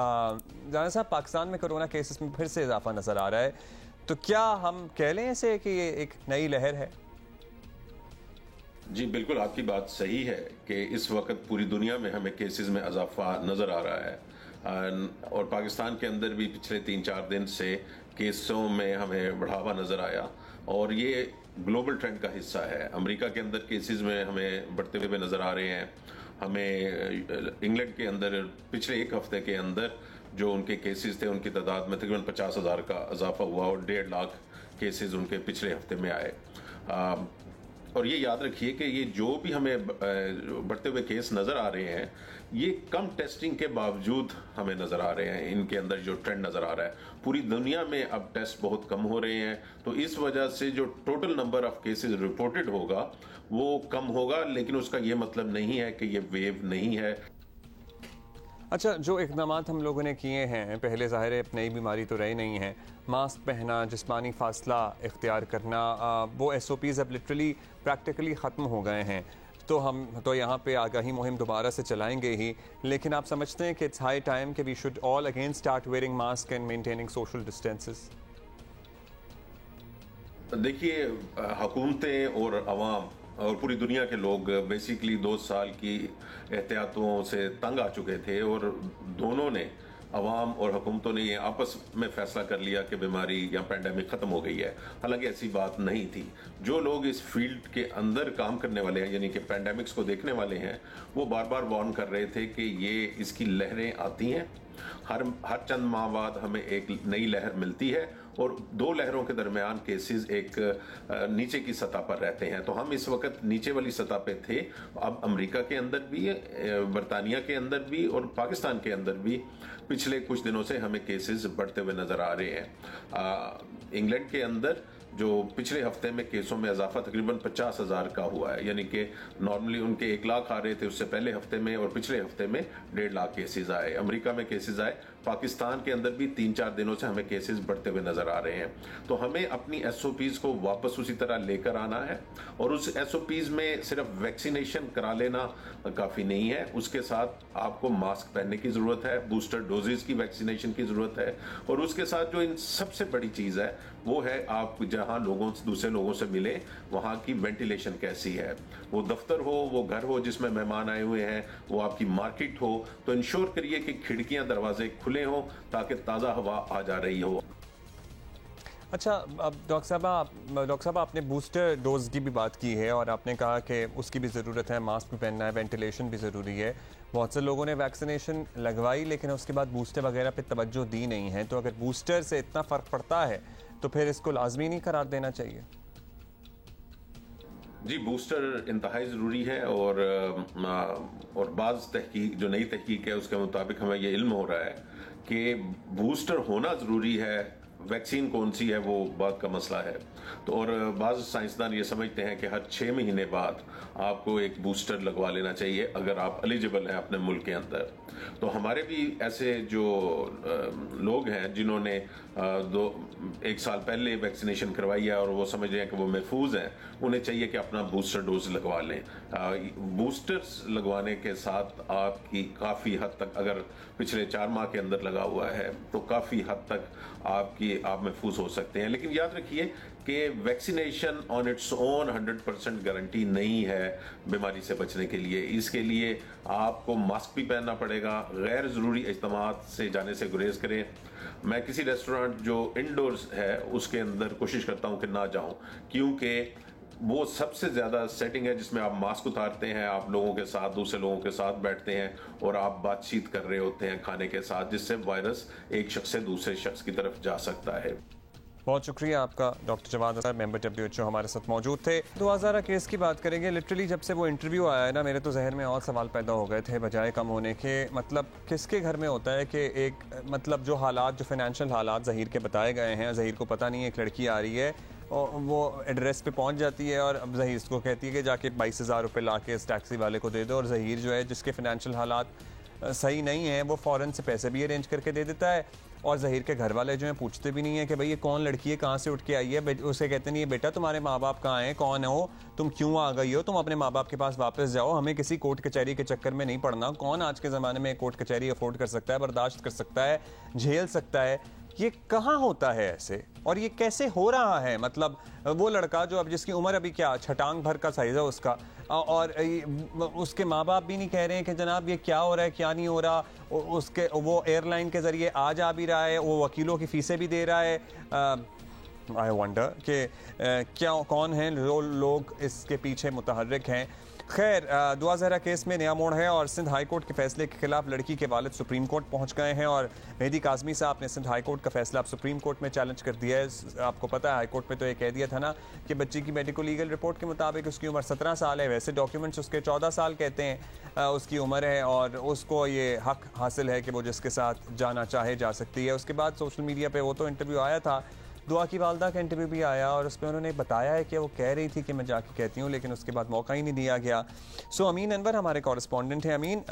राना साहब, पाकिस्तान में कोरोना केसेस में फिर से इजाफा नज़र आ रहा है, तो क्या हम कह लें ऐसे कि ये एक नई लहर है? जी बिल्कुल, आपकी बात सही है कि इस वक्त पूरी दुनिया में हमें केसेस में इजाफा नज़र आ रहा है, और पाकिस्तान के अंदर भी पिछले 3-4 दिन से केसों में हमें बढ़ावा नज़र आया, और ये ग्लोबल ट्रेंड का हिस्सा है। अमेरिका के अंदर केसेस में हमें बढ़ते हुए नज़र आ रहे हैं। हमें इंग्लैंड के अंदर पिछले एक हफ्ते के अंदर जो उनके केसेस थे, उनकी तादाद में तकरीबन 50,000 का इजाफा हुआ, और 1.5 लाख केसेस उनके पिछले हफ्ते में आए। और ये याद रखिए कि ये जो भी हमें बढ़ते हुए केस नज़र आ रहे हैं, ये कम टेस्टिंग के बावजूद हमें नज़र आ रहे हैं। इनके अंदर जो ट्रेंड नज़र आ रहा है, पूरी दुनिया में अब टेस्ट बहुत कम हो रहे हैं, तो इस वजह से जो total number of cases reported होगा वो कम होगा, लेकिन उसका ये मतलब नहीं है कि ये वेव नहीं है। अच्छा, जो इक़दाम हम लोगों ने किए हैं, पहले ज़ाहिर है नई बीमारी तो रही नहीं है, मास्क पहना, जिस्मानी फासला इख्तियार करना, वो SOPs अब लिटरली प्रैक्टिकली ख़त्म हो गए हैं। तो हम तो यहाँ पे आगाही मुहिम दोबारा से चलाएंगे ही, लेकिन आप समझते हैं कि इट्स हाई टाइम कि we should all again start wearing mask and maintaining social distances? देखिए, हुकूमतें और अवाम और पूरी दुनिया के लोग बेसिकली 2 साल की एहतियातों से तंग आ चुके थे और दोनों ने, अवाम और हुकूमतों ने ये आपस में फैसला कर लिया कि बीमारी या पैंडेमिक ख़त्म हो गई है। हालांकि ऐसी बात नहीं थी। जो लोग इस फील्ड के अंदर काम करने वाले हैं, यानी कि पैंडेमिक्स को देखने वाले हैं, वो बार बार वार्न कर रहे थे कि ये इसकी लहरें आती हैं, हर चंद माह बाद हमें एक नई लहर मिलती है और 2 लहरों के दरमियान केसेस एक नीचे की सतह पर रहते हैं। तो हम इस वक्त नीचे वाली सतह पे थे। अब अमेरिका के अंदर भी, बरतानिया के अंदर भी और पाकिस्तान के अंदर भी पिछले कुछ दिनों से हमें केसेस बढ़ते हुए नजर आ रहे हैं। इंग्लैंड के अंदर जो पिछले हफ्ते में केसों में इजाफा तकरीबन 50,000 का हुआ है, यानी कि नॉर्मली उनके 1 लाख आ रहे थे उससे पहले हफ्ते में, और पिछले हफ्ते में 1.5 लाख केसेस आए। अमेरिका में केसेस आए। पाकिस्तान के अंदर भी 3-4 दिनों से हमें केसेस बढ़ते हुए नजर आ रहे हैं। तो हमें अपनी SOPs को वापस उसी तरह लेकर आना है और उस SOPs में सिर्फ वैक्सीनेशन करा लेना काफ़ी नहीं है, उसके साथ आपको मास्क पहनने की ज़रूरत है, बूस्टर डोजेज की वैक्सीनेशन की ज़रूरत है, और उसके साथ जो इन सबसे बड़ी चीज़ है वो है आप जहां दूसरे लोगों से मिले वहां की वेंटिलेशन कैसी है। वो दफ्तर हो, वो घर हो जिसमें मेहमान आए हुए हैं, वो आपकी मार्केट हो, तो इंश्योर करिए कि खिड़कियां दरवाजे खुले हों ताकि ताज़ा हवा आ जा रही हो। अच्छा, अब डॉक्टर साहब आपने बूस्टर डोज की भी बात की है और आपने कहा कि उसकी भी ज़रूरत है, मास्क भी पहनना है, वेंटिलेशन भी ज़रूरी है। बहुत से लोगों ने वैक्सीनेशन लगवाई लेकिन उसके बाद बूस्टर वगैरह पे तवज्जो दी नहीं है। तो अगर बूस्टर से इतना फ़र्क पड़ता है तो फिर इसको लाजमी नहीं करार देना चाहिए? जी, बूस्टर इंतहाई ज़रूरी है और बाज़ तहकीक, जो नई तहकीक है उसके मुताबिक हमें ये इल्म हो रहा है कि बूस्टर होना ज़रूरी है, वैक्सीन कौन सी है वो बात का मसला है। तो और बाज़ साइंसदान ये समझते हैं कि हर 6 महीने बाद आपको एक बूस्टर लगवा लेना चाहिए अगर आप एलिजिबल हैं अपने मुल्क के अंदर। तो हमारे भी ऐसे जो लोग हैं जिन्होंने 1 साल पहले वैक्सीनेशन करवाई है और वो समझ रहे हैं कि वो महफूज हैं, उन्हें चाहिए कि अपना बूस्टर डोज लगवा लें। बूस्टर्स लगवाने के साथ आपकी काफ़ी हद तक, अगर पिछले 4 माह के अंदर लगा हुआ है तो काफ़ी हद तक आप महफूज हो सकते हैं। लेकिन याद रखिए कि vaccination on its own 100% guarantee नहीं है बीमारी से बचने के लिए। इसके लिए आपको मास्क भी पहनना पड़ेगा, गैर ज़रूरी इज्तिमात से जाने से गुरेज करें। मैं किसी रेस्टोरेंट जो इंडोर्स है उसके अंदर कोशिश करता हूं कि ना जाऊं, क्योंकि वो सबसे ज़्यादा सेटिंग है जिसमें आप मास्क उतारते हैं, आप लोगों के साथ, दूसरे लोगों के साथ बैठते हैं और आप बातचीत कर रहे होते हैं खाने के साथ, जिससे वायरस एक शख्स से दूसरे शख्स की तरफ जा सकता है। बहुत शुक्रिया आपका डॉक्टर जवाद साहब, मेंबर WHO हमारे साथ मौजूद थे। 2000 केस की बात करेंगे। लिटरली जब से वो इंटरव्यू आया है ना, मेरे तो जहन में और सवाल पैदा हो गए थे बजाय कम होने के। मतलब किसके घर में होता है कि एक मतलब जो हालात, जो फाइनेंशियल हालात ज़हीर के बताए गए हैं, ज़हीर को पता नहीं है एक लड़की आ रही है और वो एड्रेस पे पहुंच जाती है और अब ज़हीर इसको कहती है कि जाके 22,000 रुपये ला के इस टैक्सी वाले को दे दो, और ज़हीर जो है जिसके फाइनेंशियल हालात सही नहीं है वो फ़ौरन से पैसे भी अरेंज करके दे देता है। और ज़हीर के घर वाले जो हैं पूछते भी नहीं है कि भाई ये कौन लड़की है, कहाँ से उठ के आई है। उसे कहते नहीं है बेटा तुम्हारे माँ बाप कहाँ हैं, कौन हो तुम, क्यों आ गई हो, तुम अपने माँ बाप के पास वापस जाओ, हमें किसी कोर्ट कचहरी के चक्कर में नहीं पड़ना। कौन आज के ज़माने में कोर्ट कचहरी अफोर्ड कर सकता है, बर्दाश्त कर सकता है, झेल सकता है? ये कहाँ होता है ऐसे, और ये कैसे हो रहा है? मतलब वो लड़का जो अब जिसकी उम्र अभी क्या छटांग भर का साइज़ है उसका, और उसके माँ बाप भी नहीं कह रहे हैं कि जनाब ये क्या हो रहा है, क्या नहीं हो रहा। उसके वो एयरलाइन के ज़रिए आ जा भी रहा है, वो वकीलों की फ़ीसें भी दे रहा है। आई वंडर कि क्या कौन हैं लोग इसके पीछे मुतहर्रिक हैं। खैर, दुआ ज़हरा केस में नया मोड़ है और सिंध हाई कोर्ट के फैसले के खिलाफ लड़की के वालिद सुप्रीम कोर्ट पहुंच गए हैं और मेहदी काज़मी साहब ने सिंध हाई कोर्ट का फैसला अब सुप्रीम कोर्ट में चैलेंज कर दिया है। आपको पता है हाई कोर्ट में तो ये कह दिया था ना कि बच्ची की मेडिको लीगल रिपोर्ट के मुताबिक उसकी उम्र 17 साल है, वैसे डॉक्यूमेंट्स उसके 14 साल कहते हैं उसकी उम्र है, और उसको ये हक हासिल है कि वो जिसके साथ जाना चाहे जा सकती है। उसके बाद सोशल मीडिया पर वो तो इंटरव्यू आया था दुआ की वालदा का इंटरव्यू भी आया और उसमें उन्होंने बताया है कि वो कह रही थी कि मैं जाके कहती हूँ, लेकिन उसके बाद मौका ही नहीं दिया गया। सो अमीन अनवर हमारे कॉरेस्पॉन्डेंट हैं। Amin,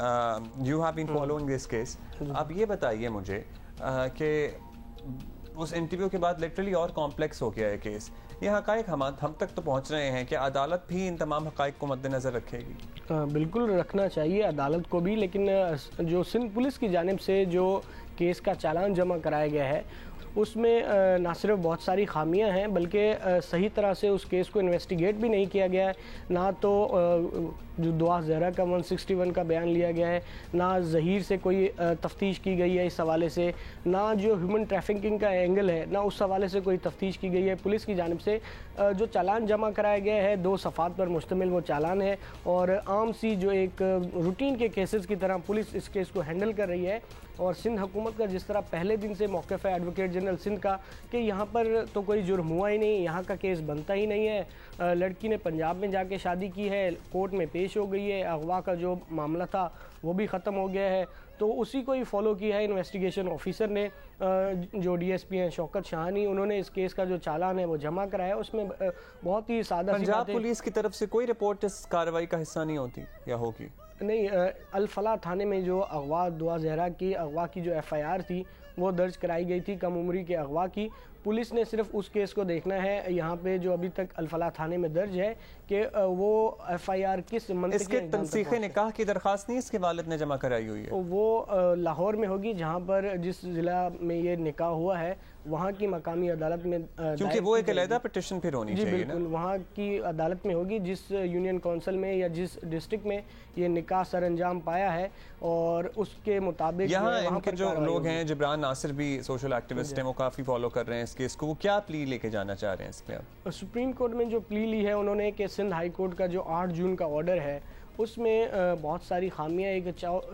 you have been following this case, अब ये बताइए मुझे कि उस इंटरव्यू के बाद लिटरली और कॉम्प्लेक्स हो गया है केस। ये हक़ाइक़ हम तक तो पहुंच रहे हैं कि अदालत भी इन तमाम हक़ाइक़ को मद्देनज़र रखेगी? बिल्कुल रखना चाहिए अदालत को भी, लेकिन जो सिंध पुलिस की जानिब से जो केस का चालान जमा कराया गया है उसमें ना सिर्फ बहुत सारी खामियां हैं बल्कि सही तरह से उस केस को इन्वेस्टिगेट भी नहीं किया गया है। ना तो जो दुआ ज़हरा का 161 का बयान लिया गया है, ना ज़हीर से कोई तफ्तीश की गई है इस हवाले से, ना जो ह्यूमन ट्रैफिकिंग का एंगल है ना उस हवाले से कोई तफ्तीश की गई है। पुलिस की जानिब से जो चालान जमा कराया गया है 2 सफ़ात पर मुश्तमिल वो चालान है और आम सी जो एक रूटीन के केसेस की तरह पुलिस इस केस को हैंडल कर रही है। और सिंध हुकूमत का जिस तरह पहले दिन से मौक़िफ़ है एडवोकेट जनरल सिंध का कि यहाँ पर तो कोई जुर्म हुआ ही नहीं, यहाँ का केस बनता ही नहीं है, लड़की ने पंजाब में जाके शादी की है, कोर्ट में पेश हो गई है, अगवा का जो मामला था वो भी ख़त्म हो गया है, तो उसी को ही फॉलो किया है इन्वेस्टिगेशन ऑफिसर ने। जो डीएसपी हैं शौकत शाहानी, उन्होंने इस केस का जो चालान है वो जमा कराया। उसमें बहुत ही सादा पंजाब पुलिस की तरफ से कोई रिपोर्ट इस कार्रवाई का हिस्सा नहीं होती या होगी? नहीं, अल-फलाह थाने में जो अगवा दुआ ज़हरा की अगवा की जो एफआईआर थी वो दर्ज कराई गई थी, कम उम्री के अगवा की। पुलिस ने सिर्फ उस केस को देखना है यहाँ पे जो अभी तक अल-फलाह थाने में दर्ज है कि वो एफआईआर किस मंतक़े इसके तंसीख़े निकाह की दरख्वास्त नहीं इसके वालिद ने जमा कराई हुई है? वो लाहौर में होगी जहाँ पर जिस ज़िला में ये निकाह हुआ है वहाँ की मकामी अदालत में, क्योंकि वो एक अलहदा पिटिशन फिर होनी चाहिए। बिल्कुल, वहाँ की अदालत में होगी जिस यूनियन काउंसिल में या जिस डिस्ट्रिक्ट में ये निकाह सर अंजाम पाया है और उसके मुताबिक यहाँ इनके जो लोग हैं, जिब्रान नासिर भी सोशल एक्टिविस्ट हैं, वो काफ़ी फॉलो कर रहे हैं इस केस को, वो क्या प्ली लेके जाना चाह रहे हैं इसमें? अब सुप्रीम कोर्ट में जो प्ली ली है उन्होंने कि सिंध हाई कोर्ट का जो 8 जून का ऑर्डर है उसमें बहुत सारी खामियां, एक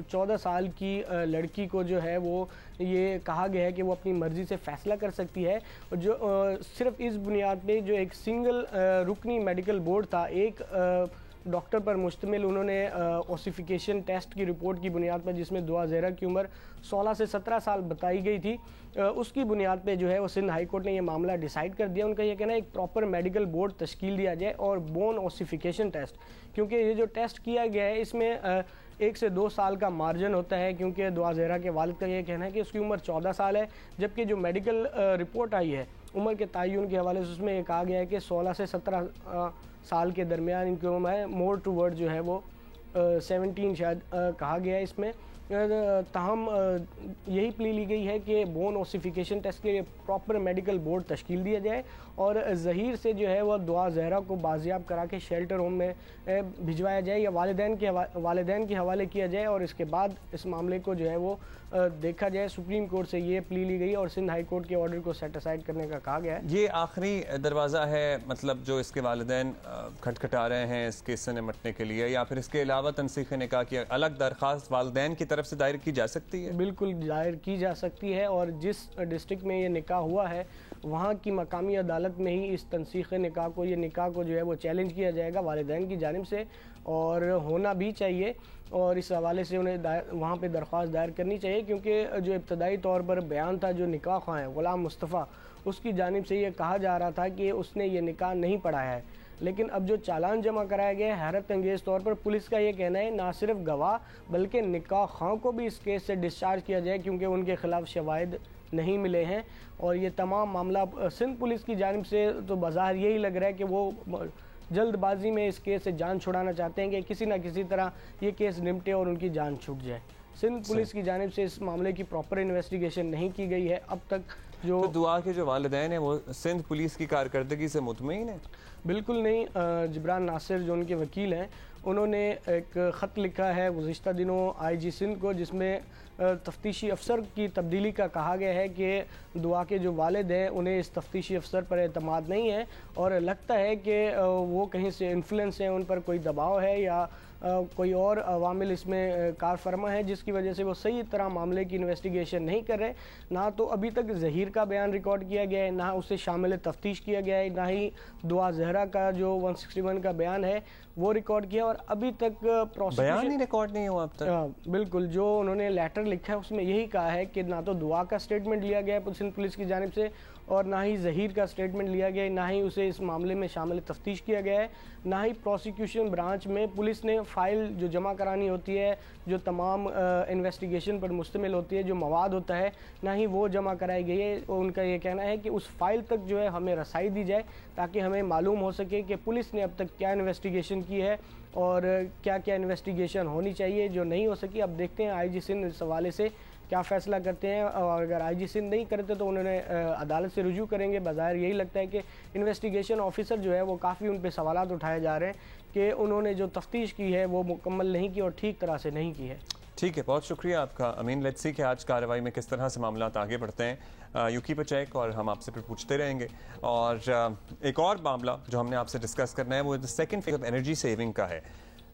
14 साल की लड़की को जो है वो ये कहा गया है कि वो अपनी मर्ज़ी से फ़ैसला कर सकती है, जो सिर्फ इस बुनियाद पे जो एक सिंगल रुकनी मेडिकल बोर्ड था, एक डॉक्टर पर मुश्तमिल, उन्होंने ओसिफिकेशन टेस्ट की रिपोर्ट की बुनियाद पर जिसमें दुआ ज़हरा की उम्र 16 से 17 साल बताई गई थी, उसकी बुनियाद पे जो है वो सिंध हाई कोर्ट ने ये मामला डिसाइड कर दिया। उनका ये कहना है एक प्रॉपर मेडिकल बोर्ड तश्कील दिया जाए और बोन ओसिफिकेशन टेस्ट, क्योंकि ये जो टेस्ट किया गया है इसमें 1 से 2 साल का मार्जिन होता है, क्योंकि दुआ ज़हरा के वालिद का ये कहना है कि उसकी उम्र 14 साल है, जबकि जो मेडिकल रिपोर्ट आई है उम्र के तयन के हवाले से उसमें कहा गया है कि 16 से 17 साल के दरमियान इनकी उम्र है, मोर टू वर्ड जो है वो 17 शायद कहा गया है इसमें। ताहम यही प्ली ली गई है कि बोन ओसिफिकेशन टेस्ट के लिए प्रॉपर मेडिकल बोर्ड तश्कील दिया जाए और ज़हीर से जो है वह दुआ ज़हरा को बाजियाब करा के शेल्टर होम में भिजवाया जाए या वालिदैन के हवाले किया जाए और इसके बाद इस मामले को जो है वो देखा जाए। सुप्रीम कोर्ट से ये प्ली ली गई और सिंध हाई कोर्ट के ऑर्डर को सेट असाइड करने का कहा गया है। ये आखिरी दरवाज़ा है, मतलब जो इसके वालिदैन खटखटा रहे हैं इस केस से निपटने के लिए, या फिर इसके अलावा तंसीख़ निकाह की अलग दरख्वास्त वालिदैन की तरफ से दायर की जा सकती है? बिल्कुल दायर की जा सकती है और जिस डिस्ट्रिक्ट में ये निकाह हुआ है वहाँ की मकामी अदालत में ही इस तंसीख़ निकाह को, ये निकाह को जो है वो चैलेंज किया जाएगा वालिदैन की जानिब से, और होना भी चाहिए। और इस हवाले से उन्हें वहाँ पे दरख्वास्त दायर करनी चाहिए, क्योंकि जो इब्तदाई तौर पर बयान था जो निकाह ख़्वाह है ग़ुलाम मुस्तफ़ा, उसकी जानिब से ये कहा जा रहा था कि उसने ये निकाह नहीं पढ़ाया है, लेकिन अब जो चालान जमा कराया गया है हैरत अंगेज़ तौर पर पुलिस का ये कहना है ना सिर्फ गवाह बल्कि निकाह ख़्वाह को भी इस केस से डिस्चार्ज किया जाए, क्योंकि उनके खिलाफ शवाहिद नहीं मिले हैं। और ये तमाम मामला सिंध पुलिस की जानिब से तो बाज़ाहिर यही लग रहा है कि वो जल्दबाजी में इस केस से जान छुड़ाना चाहते हैं कि किसी न किसी तरह ये केस निपटे और उनकी जान छूट जाए। सिंध पुलिस की जानिब से इस मामले की प्रॉपर इन्वेस्टिगेशन नहीं की गई है अब तक। जो तो दुआ के जो वालिदैन हैं वो सिंध पुलिस की कारकर्दगी से मुतमईन है? बिल्कुल नहीं। जिब्रान नासिर जो उनके वकील हैं उन्होंने एक ख़त लिखा है गुज़िश्ता दिनों IG सिंध को, जिसमें तफ्तीशी अफसर की तब्दीली का कहा गया है कि दुआ के जो वालिद हैं उन्हें इस तफ्तीशी अफसर पर एतमाद नहीं है और लगता है कि वो कहीं से इन्फ्लुएंस है, उन पर कोई दबाव है या कोई और अवामिल इसमें कार फरमा है जिसकी वजह से वो सही तरह मामले की इन्वेस्टिगेशन नहीं कर रहे। ना तो अभी तक ज़हीर का बयान रिकॉर्ड किया गया है, ना उसे शामिल तफ्तीश किया गया है, ना ही दुआ ज़हरा का जो 161 का बयान है वो रिकॉर्ड किया और अभी तक बयान ही रिकॉर्ड नहीं हुआ अब तक। बिल्कुल, जो उन्होंने लेटर लिखा है उसमें यही कहा है कि ना तो दुआ का स्टेटमेंट लिया गया है सिंध पुलिस की जानिब से और ना ही ज़हीर का स्टेटमेंट लिया गया है, ना ही उसे इस मामले में शामिल तफ्तीश किया गया है, ना ही प्रोसिक्यूशन ब्रांच में पुलिस ने फ़ाइल जो जमा करानी होती है, जो तमाम इन्वेस्टिगेशन पर मुश्तमिल होती है, जो मवाद होता है, ना ही वो जमा कराई गई है। उनका ये कहना है कि उस फाइल तक जो है हमें रसाई दी जाए ताकि हमें मालूम हो सके कि पुलिस ने अब तक क्या इन्वेस्टिगेशन की है और क्या क्या इन्वेस्टिगेशन होनी चाहिए जो नहीं हो सकी। अब देखते हैं IG सिंध इस हवाले से क्या फ़ैसला करते हैं, और अगर IG सिंध नहीं करते तो उन्होंने अदालत से रुजू करेंगे। बज़ाहिर यही लगता है कि इन्वेस्टिगेशन ऑफिसर जो है वो काफ़ी उन पर सवालात उठाए जा रहे हैं कि उन्होंने जो तफ्तीश की है वो मुकम्मल नहीं की और ठीक तरह से नहीं की है। ठीक है, बहुत शुक्रिया आपका अमीन। लेट्स सी कि आज कार्रवाई में किस तरह से मामला आगे बढ़ते हैं। यू कीप अ चेक और हम आपसे फिर पूछते रहेंगे। और एक और मामला जो हमने आपसे डिस्कस करना है वो second phase of energy saving का है।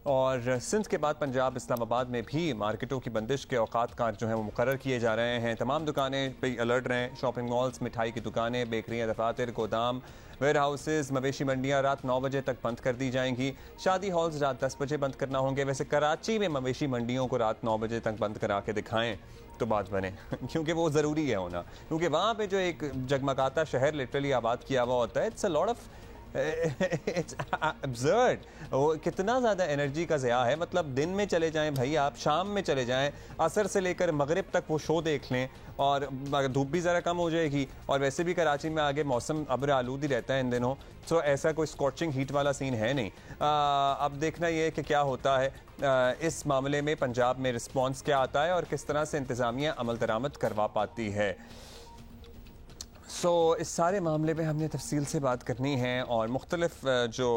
और सिंध के बाद पंजाब इस्लामाबाद में भी मार्केटों की बंदिश के औकात कार जो हैं वो मुकर्रर किए जा रहे हैं। तमाम दुकानें पे अलर्ट रहें। शॉपिंग मॉल्स, मिठाई की दुकानें, बेकरियाँ, दफातर, गोदाम, वेयर हाउसेज, मवेशी मंडियाँ रात 9 बजे तक बंद कर दी जाएंगी। शादी हॉल्स रात 10 बजे बंद करना होंगे। वैसे कराची में मवेशी मंडियों को रात 9 बजे तक बंद करा के दिखाएं तो बात बने क्योंकि वो ज़रूरी है होना, क्योंकि वहाँ पे जो एक जगमगाता शहर लिटरली आबाद किया हुआ होता है। It's a lot of its absurd. वो कितना ज़्यादा एनर्जी का ज़या है। मतलब दिन में चले जाएं भाई, आप शाम में चले जाएं, असर से लेकर मगरिब तक वो शो देख लें और धूप भी ज़रा कम हो जाएगी। और वैसे भी कराची में आगे मौसम अब्र आलूद ही रहता है इन दिनों, तो ऐसा कोई स्कॉचिंग हीट वाला सीन है नहीं। अब देखना ये है कि क्या होता है इस मामले में, पंजाब में रिस्पॉन्स क्या आता है और किस तरह से इंतज़ामिया अमल दरामद करवा पाती है। इस सारे मामले में हमने तफसील से बात करनी है और मुख्तलिफ जो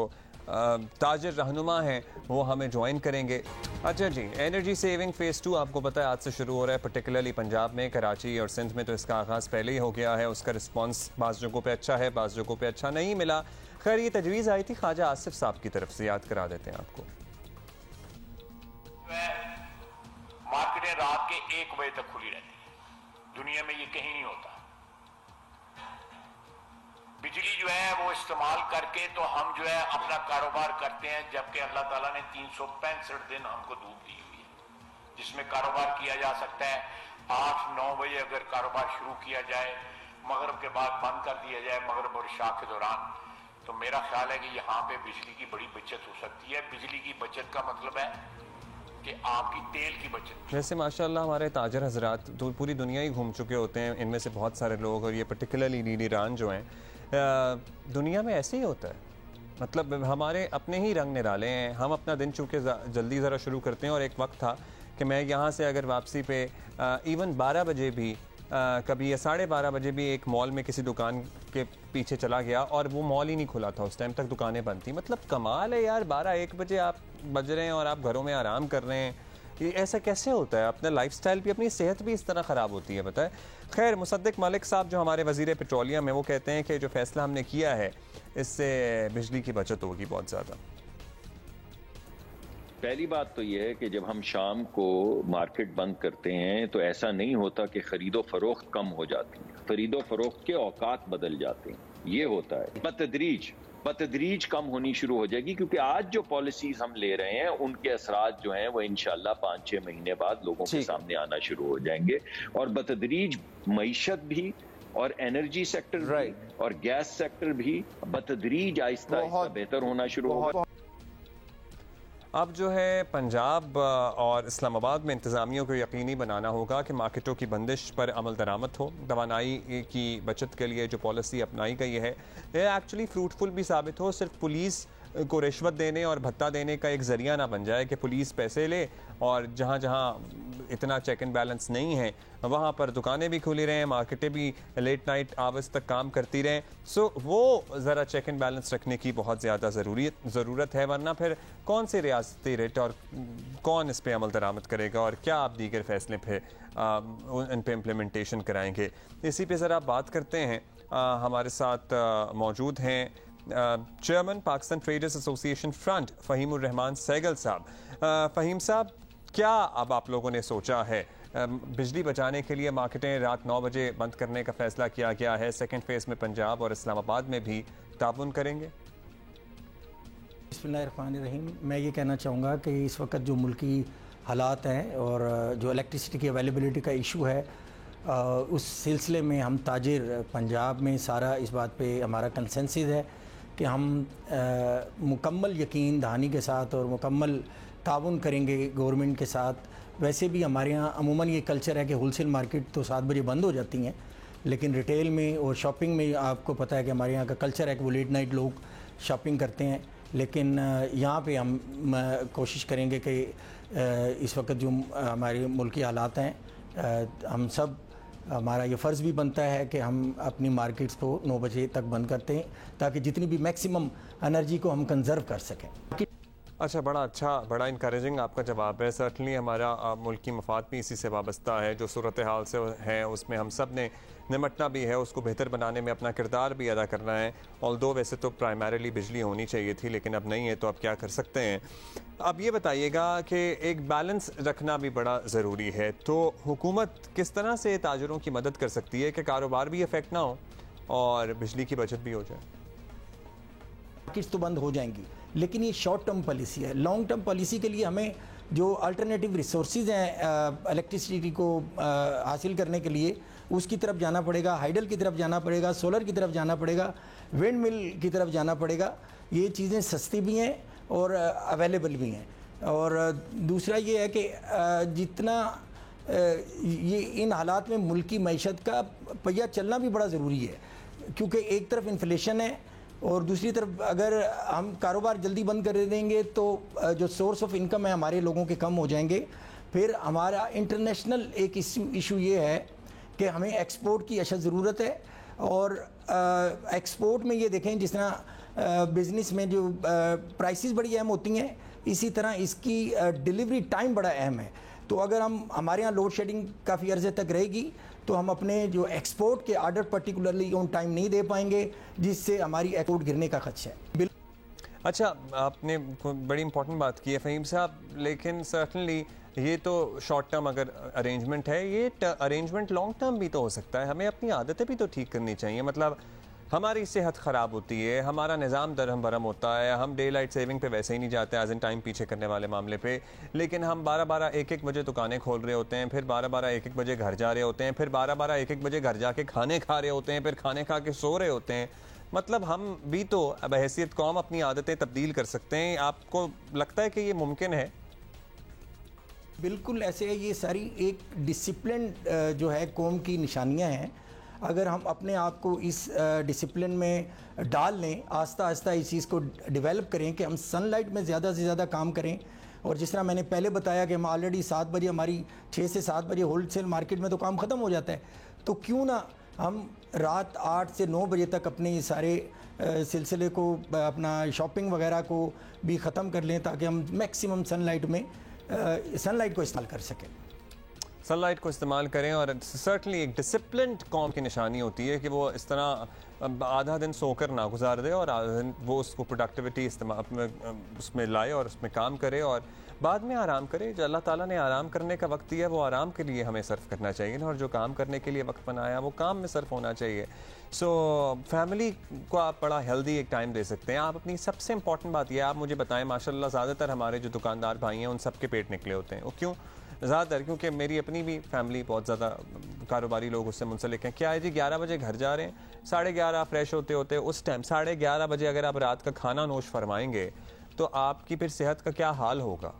ताजर रहनुमा हैं वो हमें ज्वाइन करेंगे। अच्छा जी, एनर्जी सेविंग फ़ेज़ 2 आपको पता है आज से शुरू हो रहा है, पर्टिकुलरली पंजाब में, कराची और सिंध में तो इसका आगाज़ पहले ही हो गया है। उसका रिस्पॉन्स बाज़ जगहों पे अच्छा है, बाज़ जगहों पे अच्छा नहीं मिला। खैर ये तजवीज़ आई थी ख्वाजा आसिफ साहब की तरफ से, याद करा देते हैं आपको। मार्केटें रात के 1 बजे तक खुली रहती है, दुनिया में ये कहीं नहीं होता। बिजली जो है वो इस्तेमाल करके तो हम जो है अपना कारोबार करते हैं, जबकि अल्लाह ताला ने 365 दिन हमको दूध दी हुई है जिसमें कारोबार किया जा सकता है। 8-9 बजे अगर कारोबार शुरू किया जाए, मगरिब के बाद बंद कर दिया जाए, मगरिब और इशा के दौरान, तो मेरा ख्याल है कि यहाँ पे बिजली की बड़ी बचत हो सकती है। बिजली की बचत का मतलब है कि आपकी तेल की बचत। वैसे माशाल्लाह हमारे ताजर हजरात तो पूरी दुनिया ही घूम चुके होते हैं, इनमें से बहुत सारे लोग, और ये पर्टिकुलरली ईरान जो हैं, दुनिया में ऐसे ही होता है। मतलब हमारे अपने ही रंग निराले हैं। हम अपना दिन चूँकि जल्दी ज़रा शुरू करते हैं, और एक वक्त था कि मैं यहाँ से अगर वापसी पे इवन 12 बजे भी कभी या 12:30 बजे भी एक मॉल में किसी दुकान के पीछे चला गया और वो मॉल ही नहीं खुला था, उस टाइम तक दुकानें बंद थी। मतलब कमाल है यार, 12-1 बजे आप बज रहे हैं और आप घरों में आराम कर रहे हैं। ये ऐसा कैसे होता है? अपना लाइफस्टाइल भी, अपनी सेहत भी इस तरह ख़राब होती है, बताए। खैर, मुसद्दिक मलिक साहब जो हमारे वज़ीर पेट्रोलियम है, वो कहते हैं कि जो फैसला हमने किया है इससे बिजली की बचत होगी बहुत ज़्यादा। पहली बात तो यह है कि जब हम शाम को मार्केट बंद करते हैं तो ऐसा नहीं होता कि खरीदो फरोख्त कम हो जाती है, खरीदो फरोख्त के औकात बदल जाते हैं। ये होता है बतदरीज कम होनी शुरू हो जाएगी, क्योंकि आज जो पॉलिसीज हम ले रहे हैं उनके असरात जो हैं वो इंशाल्लाह 5-6 महीने बाद लोगों के सामने आना शुरू हो जाएंगे। और बतदरीज मईशत भी और एनर्जी सेक्टर भी और गैस सेक्टर भी बतदरीज आहिस्ता आहिस्ता बेहतर होना शुरू होगा। अब जो है पंजाब और इस्लामाबाद में इंतज़ामियों को यकीनी बनाना होगा कि मार्केटों की बंदिश पर अमल दरामद हो। तवानाई की बचत के लिए जो पॉलिसी अपनाई गई है ये एक्चुअली फ्रूटफुल भी साबित हो। सिर्फ पुलिस को रिश्वत देने और भत्ता देने का एक ज़रिया ना बन जाए कि पुलिस पैसे ले और जहाँ जहाँ इतना चेक एंड बैलेंस नहीं है वहाँ पर दुकानें भी खुली रहें, मार्केटें भी लेट नाइट आवर्स तक काम करती रहें। सो वो ज़रा चेक एंड बैलेंस रखने की बहुत ज़्यादा ज़रूरत है, वरना फिर कौन से रियासती रेट और कौन इस पर अमल दरामद करेगा और क्या आप दीगर फैसले पे इन पर इम्प्लीमेंटेशन कराएँगे। इसी पर ज़रा बात करते हैं। हमारे साथ मौजूद हैं chairman Pakistan traders association front Fahimur Rehman Sehgal साहब। फ़हीम साहब, क्या अब आप लोगों ने सोचा है, बिजली बचाने के लिए मार्केटें रात 9 बजे बंद करने का फैसला किया गया है, सेकंड फेज़ में पंजाब और इस्लामाबाद में भी ताउन करेंगे? बिस्मिल्लाहिर्रहमानिर्रहीम। मैं ये कहना चाहूँगा कि इस वक्त जो मुल्की हालात हैं और जो इलेक्ट्रिसिटी की अवेलेबिलिटी का इशू है, उस सिलसिले में हम ताजिर पंजाब में सारा इस बात पे हमारा कंसेंसस है कि हम मुकम्मल यकीन दहानी के साथ और मुकम्मल ताउन करेंगे गवर्नमेंट के साथ। वैसे भी हमारे यहाँ अमूमन ये कल्चर है कि होलसेल मार्केट तो 7 बजे बंद हो जाती हैं, लेकिन रिटेल में और शॉपिंग में आपको पता है कि हमारे यहाँ का कल्चर है कि वो लेट नाइट लोग शॉपिंग करते हैं। लेकिन यहाँ पे हम कोशिश करेंगे कि इस वक्त जो हमारे मुल्की हालात हैं, हम सब हमारा ये फ़र्ज़ भी बनता है कि हम अपनी मार्केट्स को 9 बजे तक बंद करते हैं ताकि जितनी भी मैक्सिमम एनर्जी को हम कंजर्व कर सकें। अच्छा, बड़ा इंकरेजिंग आपका जवाब है। सर्टनली हमारा मुल्की मफाद भी इसी से वाबस्ता है। जो सूरत हाल से है उसमें हम सब ने निमटना भी है, उसको बेहतर बनाने में अपना किरदार भी अदा करना है। ऑल्दो वैसे तो प्राइमरीली बिजली होनी चाहिए थी, लेकिन अब नहीं है, तो अब क्या कर सकते हैं। अब ये बताइएगा कि एक बैलेंस रखना भी बड़ा ज़रूरी है, तो हुकूमत किस तरह से ताजरों की मदद कर सकती है कि कारोबार भी इफेक्ट ना हो और बिजली की बचत भी हो जाए? किस्त तो बंद हो जाएंगी, लेकिन ये शॉर्ट टर्म पॉलिसी है। लॉन्ग टर्म पॉलिसी के लिए हमें जो अल्टरनेटिव रिसोर्सेज हैं इलेक्ट्रिसिटी को हासिल करने के लिए, उसकी तरफ जाना पड़ेगा, हाइडल की तरफ जाना पड़ेगा, सोलर की तरफ जाना पड़ेगा, विंड मिल की तरफ जाना पड़ेगा। ये चीज़ें सस्ती भी हैं और अवेलेबल भी हैं। और दूसरा ये है कि जितना ये इन हालात में मुल्की मईशत का पहिया चलना भी बड़ा ज़रूरी है, क्योंकि एक तरफ इन्फ्लेशन है और दूसरी तरफ अगर हम कारोबार जल्दी बंद कर देंगे तो जो सोर्स ऑफ इनकम है हमारे लोगों के कम हो जाएंगे। फिर हमारा इंटरनेशनल एक इशू ये है कि हमें एक्सपोर्ट की अशद ज़रूरत है। और एक्सपोर्ट में ये देखें, जिस तरह बिज़नेस में जो प्राइसेस बड़ी अहम होती हैं, इसी तरह इसकी डिलीवरी टाइम बड़ा अहम है। तो अगर हमारे यहाँ लोड शेडिंग काफ़ी अर्से तक रहेगी तो हम अपने जो एक्सपोर्ट के आर्डर पर्टिकुलरली ऑन टाइम नहीं दे पाएंगे, जिससे हमारी एक्सपोर्ट गिरने का खदशा है। अच्छा, आपने बड़ी इंपॉर्टेंट बात की है फ़हीम साहब, लेकिन सर्टनली ये तो शॉर्ट टर्म अगर अरेंजमेंट है, ये अरेंजमेंट लॉन्ग टर्म भी तो हो सकता है। हमें अपनी आदतें भी तो ठीक करनी चाहिए। मतलब हमारी सेहत ख़राब होती है, हमारा निज़ाम दरहम बरहम होता है, हम डे लाइट सेविंग पे वैसे ही नहीं जाते एज इन टाइम पीछे करने वाले मामले पे, लेकिन हम 12-12 1-1 बजे दुकानें खोल रहे होते हैं, फिर 12-12 1-1 बजे घर जा रहे होते हैं, फिर 12-12 1-1 बजे घर जाके खाने खा रहे होते हैं, फिर खाने खा के सो रहे होते हैं। मतलब हम भी तो बहैसियत कौम अपनी आदतें तब्दील कर सकते हैं। आपको लगता है कि ये मुमकिन है? बिल्कुल ऐसे है। ये सारी एक डिसिप्लिन जो है कौम की निशानियां हैं। अगर हम अपने आप को इस डिसिप्लिन में डाल लें, आस्ता आस्ता इस चीज़ को डेवलप करें कि हम सनलाइट में ज़्यादा से ज़्यादा काम करें। और जिस तरह मैंने पहले बताया कि हम ऑलरेडी 7 बजे, हमारी 6 से 7 बजे होलसेल मार्केट में तो काम ख़त्म हो जाता है, तो क्यों ना हम रात 8 से 9 बजे तक अपने ये सारे सिलसिले को, अपना शॉपिंग वगैरह को भी ख़त्म कर लें, ताकि हम मैक्सिमम सनलाइट को इस्तेमाल कर सकें। सनलाइट को इस्तेमाल करें। और सर्टनली एक डिसिप्लिन्ड कौम की निशानी होती है कि वो इस तरह आधा दिन सोकर ना गुजार दे और आधा दिन वो उसको प्रोडक्टिविटी उसमें लाए और उसमें काम करे और बाद में आराम करे। जो अल्लाह ताला ने आराम करने का वक्त दिया, वो आराम के लिए हमें सर्फ करना चाहिए, और जो काम करने के लिए वक्त बनाया वो काम में सर्फ होना चाहिए। सो फैमिली को आप बड़ा हेल्दी एक टाइम दे सकते हैं। आप अपनी सबसे इंपॉर्टेंट बात यह, आप मुझे बताएं, माशाल्लाह ज़्यादातर हमारे जो दुकानदार भाई हैं उन सब के पेट निकले होते हैं। वो क्यों? ज़्यादातर क्योंकि मेरी अपनी भी फैमिली बहुत ज़्यादा कारोबारी लोग उससे मुंसलिक हैं। क्या है जी, 11 बजे घर जा रहे हैं, 11:30 फ्रेश होते होते उस टाइम 11:30 बजे अगर आप रात का खाना नोश फरमाएंगे तो आपकी फिर सेहत का क्या हाल होगा।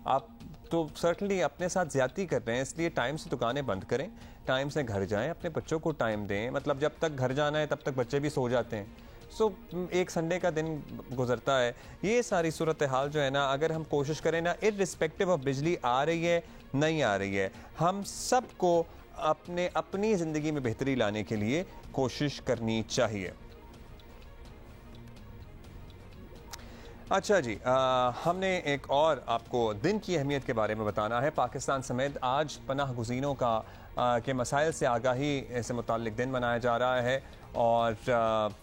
आप तो सर्टनली अपने साथ ज़्यादती कर रहे हैं, इसलिए टाइम से दुकानें बंद करें, टाइम से घर जाएं, अपने बच्चों को टाइम दें। मतलब जब तक घर जाना है तब तक बच्चे भी सो जाते हैं। सो एक संडे का दिन गुजरता है। ये सारी सूरत हाल जो है ना, अगर हम कोशिश करें ना, इर्रिस्पेक्टिव ऑफ बिजली आ रही है नहीं आ रही है, हम सबको अपनी ज़िंदगी में बेहतरी लाने के लिए कोशिश करनी चाहिए। अच्छा जी, हमने एक और आपको दिन की अहमियत के बारे में बताना है। पाकिस्तान समेत आज पनाह गुज़ीनों का के मसाइल से आगाही से मुताल्लिक दिन मनाया जा रहा है। और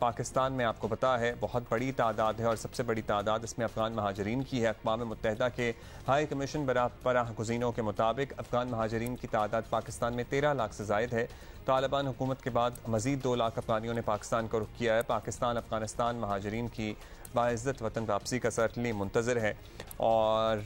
पाकिस्तान में आपको पता है बहुत बड़ी तादाद है, और सबसे बड़ी तादाद इसमें अफ़गान महाजरीन की है। अक़वाम मुत्तहिदा के हाई कमीशन बराह पनाह गुज़ीनों के मुताबिक अफ़गान महाजरीन की तादाद पाकिस्तान में 13 लाख से ज़ायद है। तालिबान हुकूमत के बाद मज़ीद 2 लाख अफ़गानियों ने पाकिस्तान का रुख किया है। पाकिस्तान अफ़गानिस्तान महाजरीन की बाइज़्ज़त वतन वापसी का सर्टनली मुंतज़िर है, और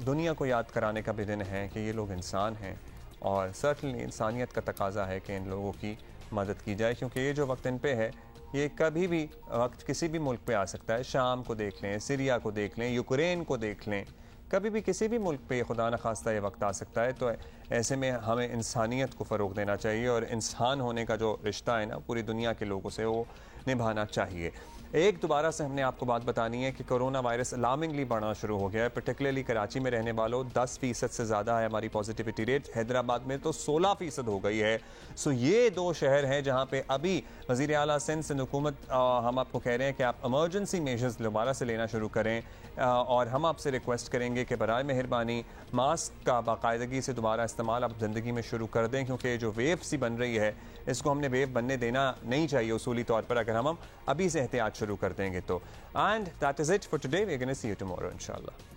दुनिया को याद कराने का भी दिन है कि ये लोग इंसान हैं और सर्टनली इंसानियत का तकाजा है कि इन लोगों की मदद की जाए, क्योंकि ये जो वक्त इन पे है ये कभी भी वक्त किसी भी मुल्क पे आ सकता है। शाम को देख लें, सीरिया को देख लें, यूक्रेन को देख लें, कभी भी किसी भी मुल्क पे खुदा न खास्ता ये वक्त आ सकता है। तो ऐसे में हमें इंसानियत को फ़रोग देना चाहिए और इंसान होने का जो रिश्ता है ना पूरी दुनिया के लोगों से, वो निभाना चाहिए। एक दोबारा से हमने आपको बात बतानी है कि कोरोना वायरस अलार्मिंगली बढ़ना शुरू हो गया है। पर्टिकुलरली कराची में रहने वालों 10% से ज़्यादा है हमारी पॉजिटिविटी रेट। हैदराबाद में तो 16% हो गई है। सो ये 2 शहर हैं जहां पे अभी वज़ीर आला सिंध हुकूमत हम आपको कह रहे हैं कि आप इमरजेंसी मेजर्स दोबारा से लेना शुरू करें और हम आपसे रिक्वेस्ट करेंगे कि बराए मेहरबानी मास्क का बाकायदगी से दोबारा इस्तेमाल आप ज़िंदगी में शुरू कर दें, क्योंकि जो वेव सी बन रही है इसको हमने वेव बनने देना नहीं चाहिए उसूली तौर पर, अगर हम अभी से एहतियात शुरू कर देंगे तो। And that is it for today, we are gonna see you tomorrow इंशाल्लाह।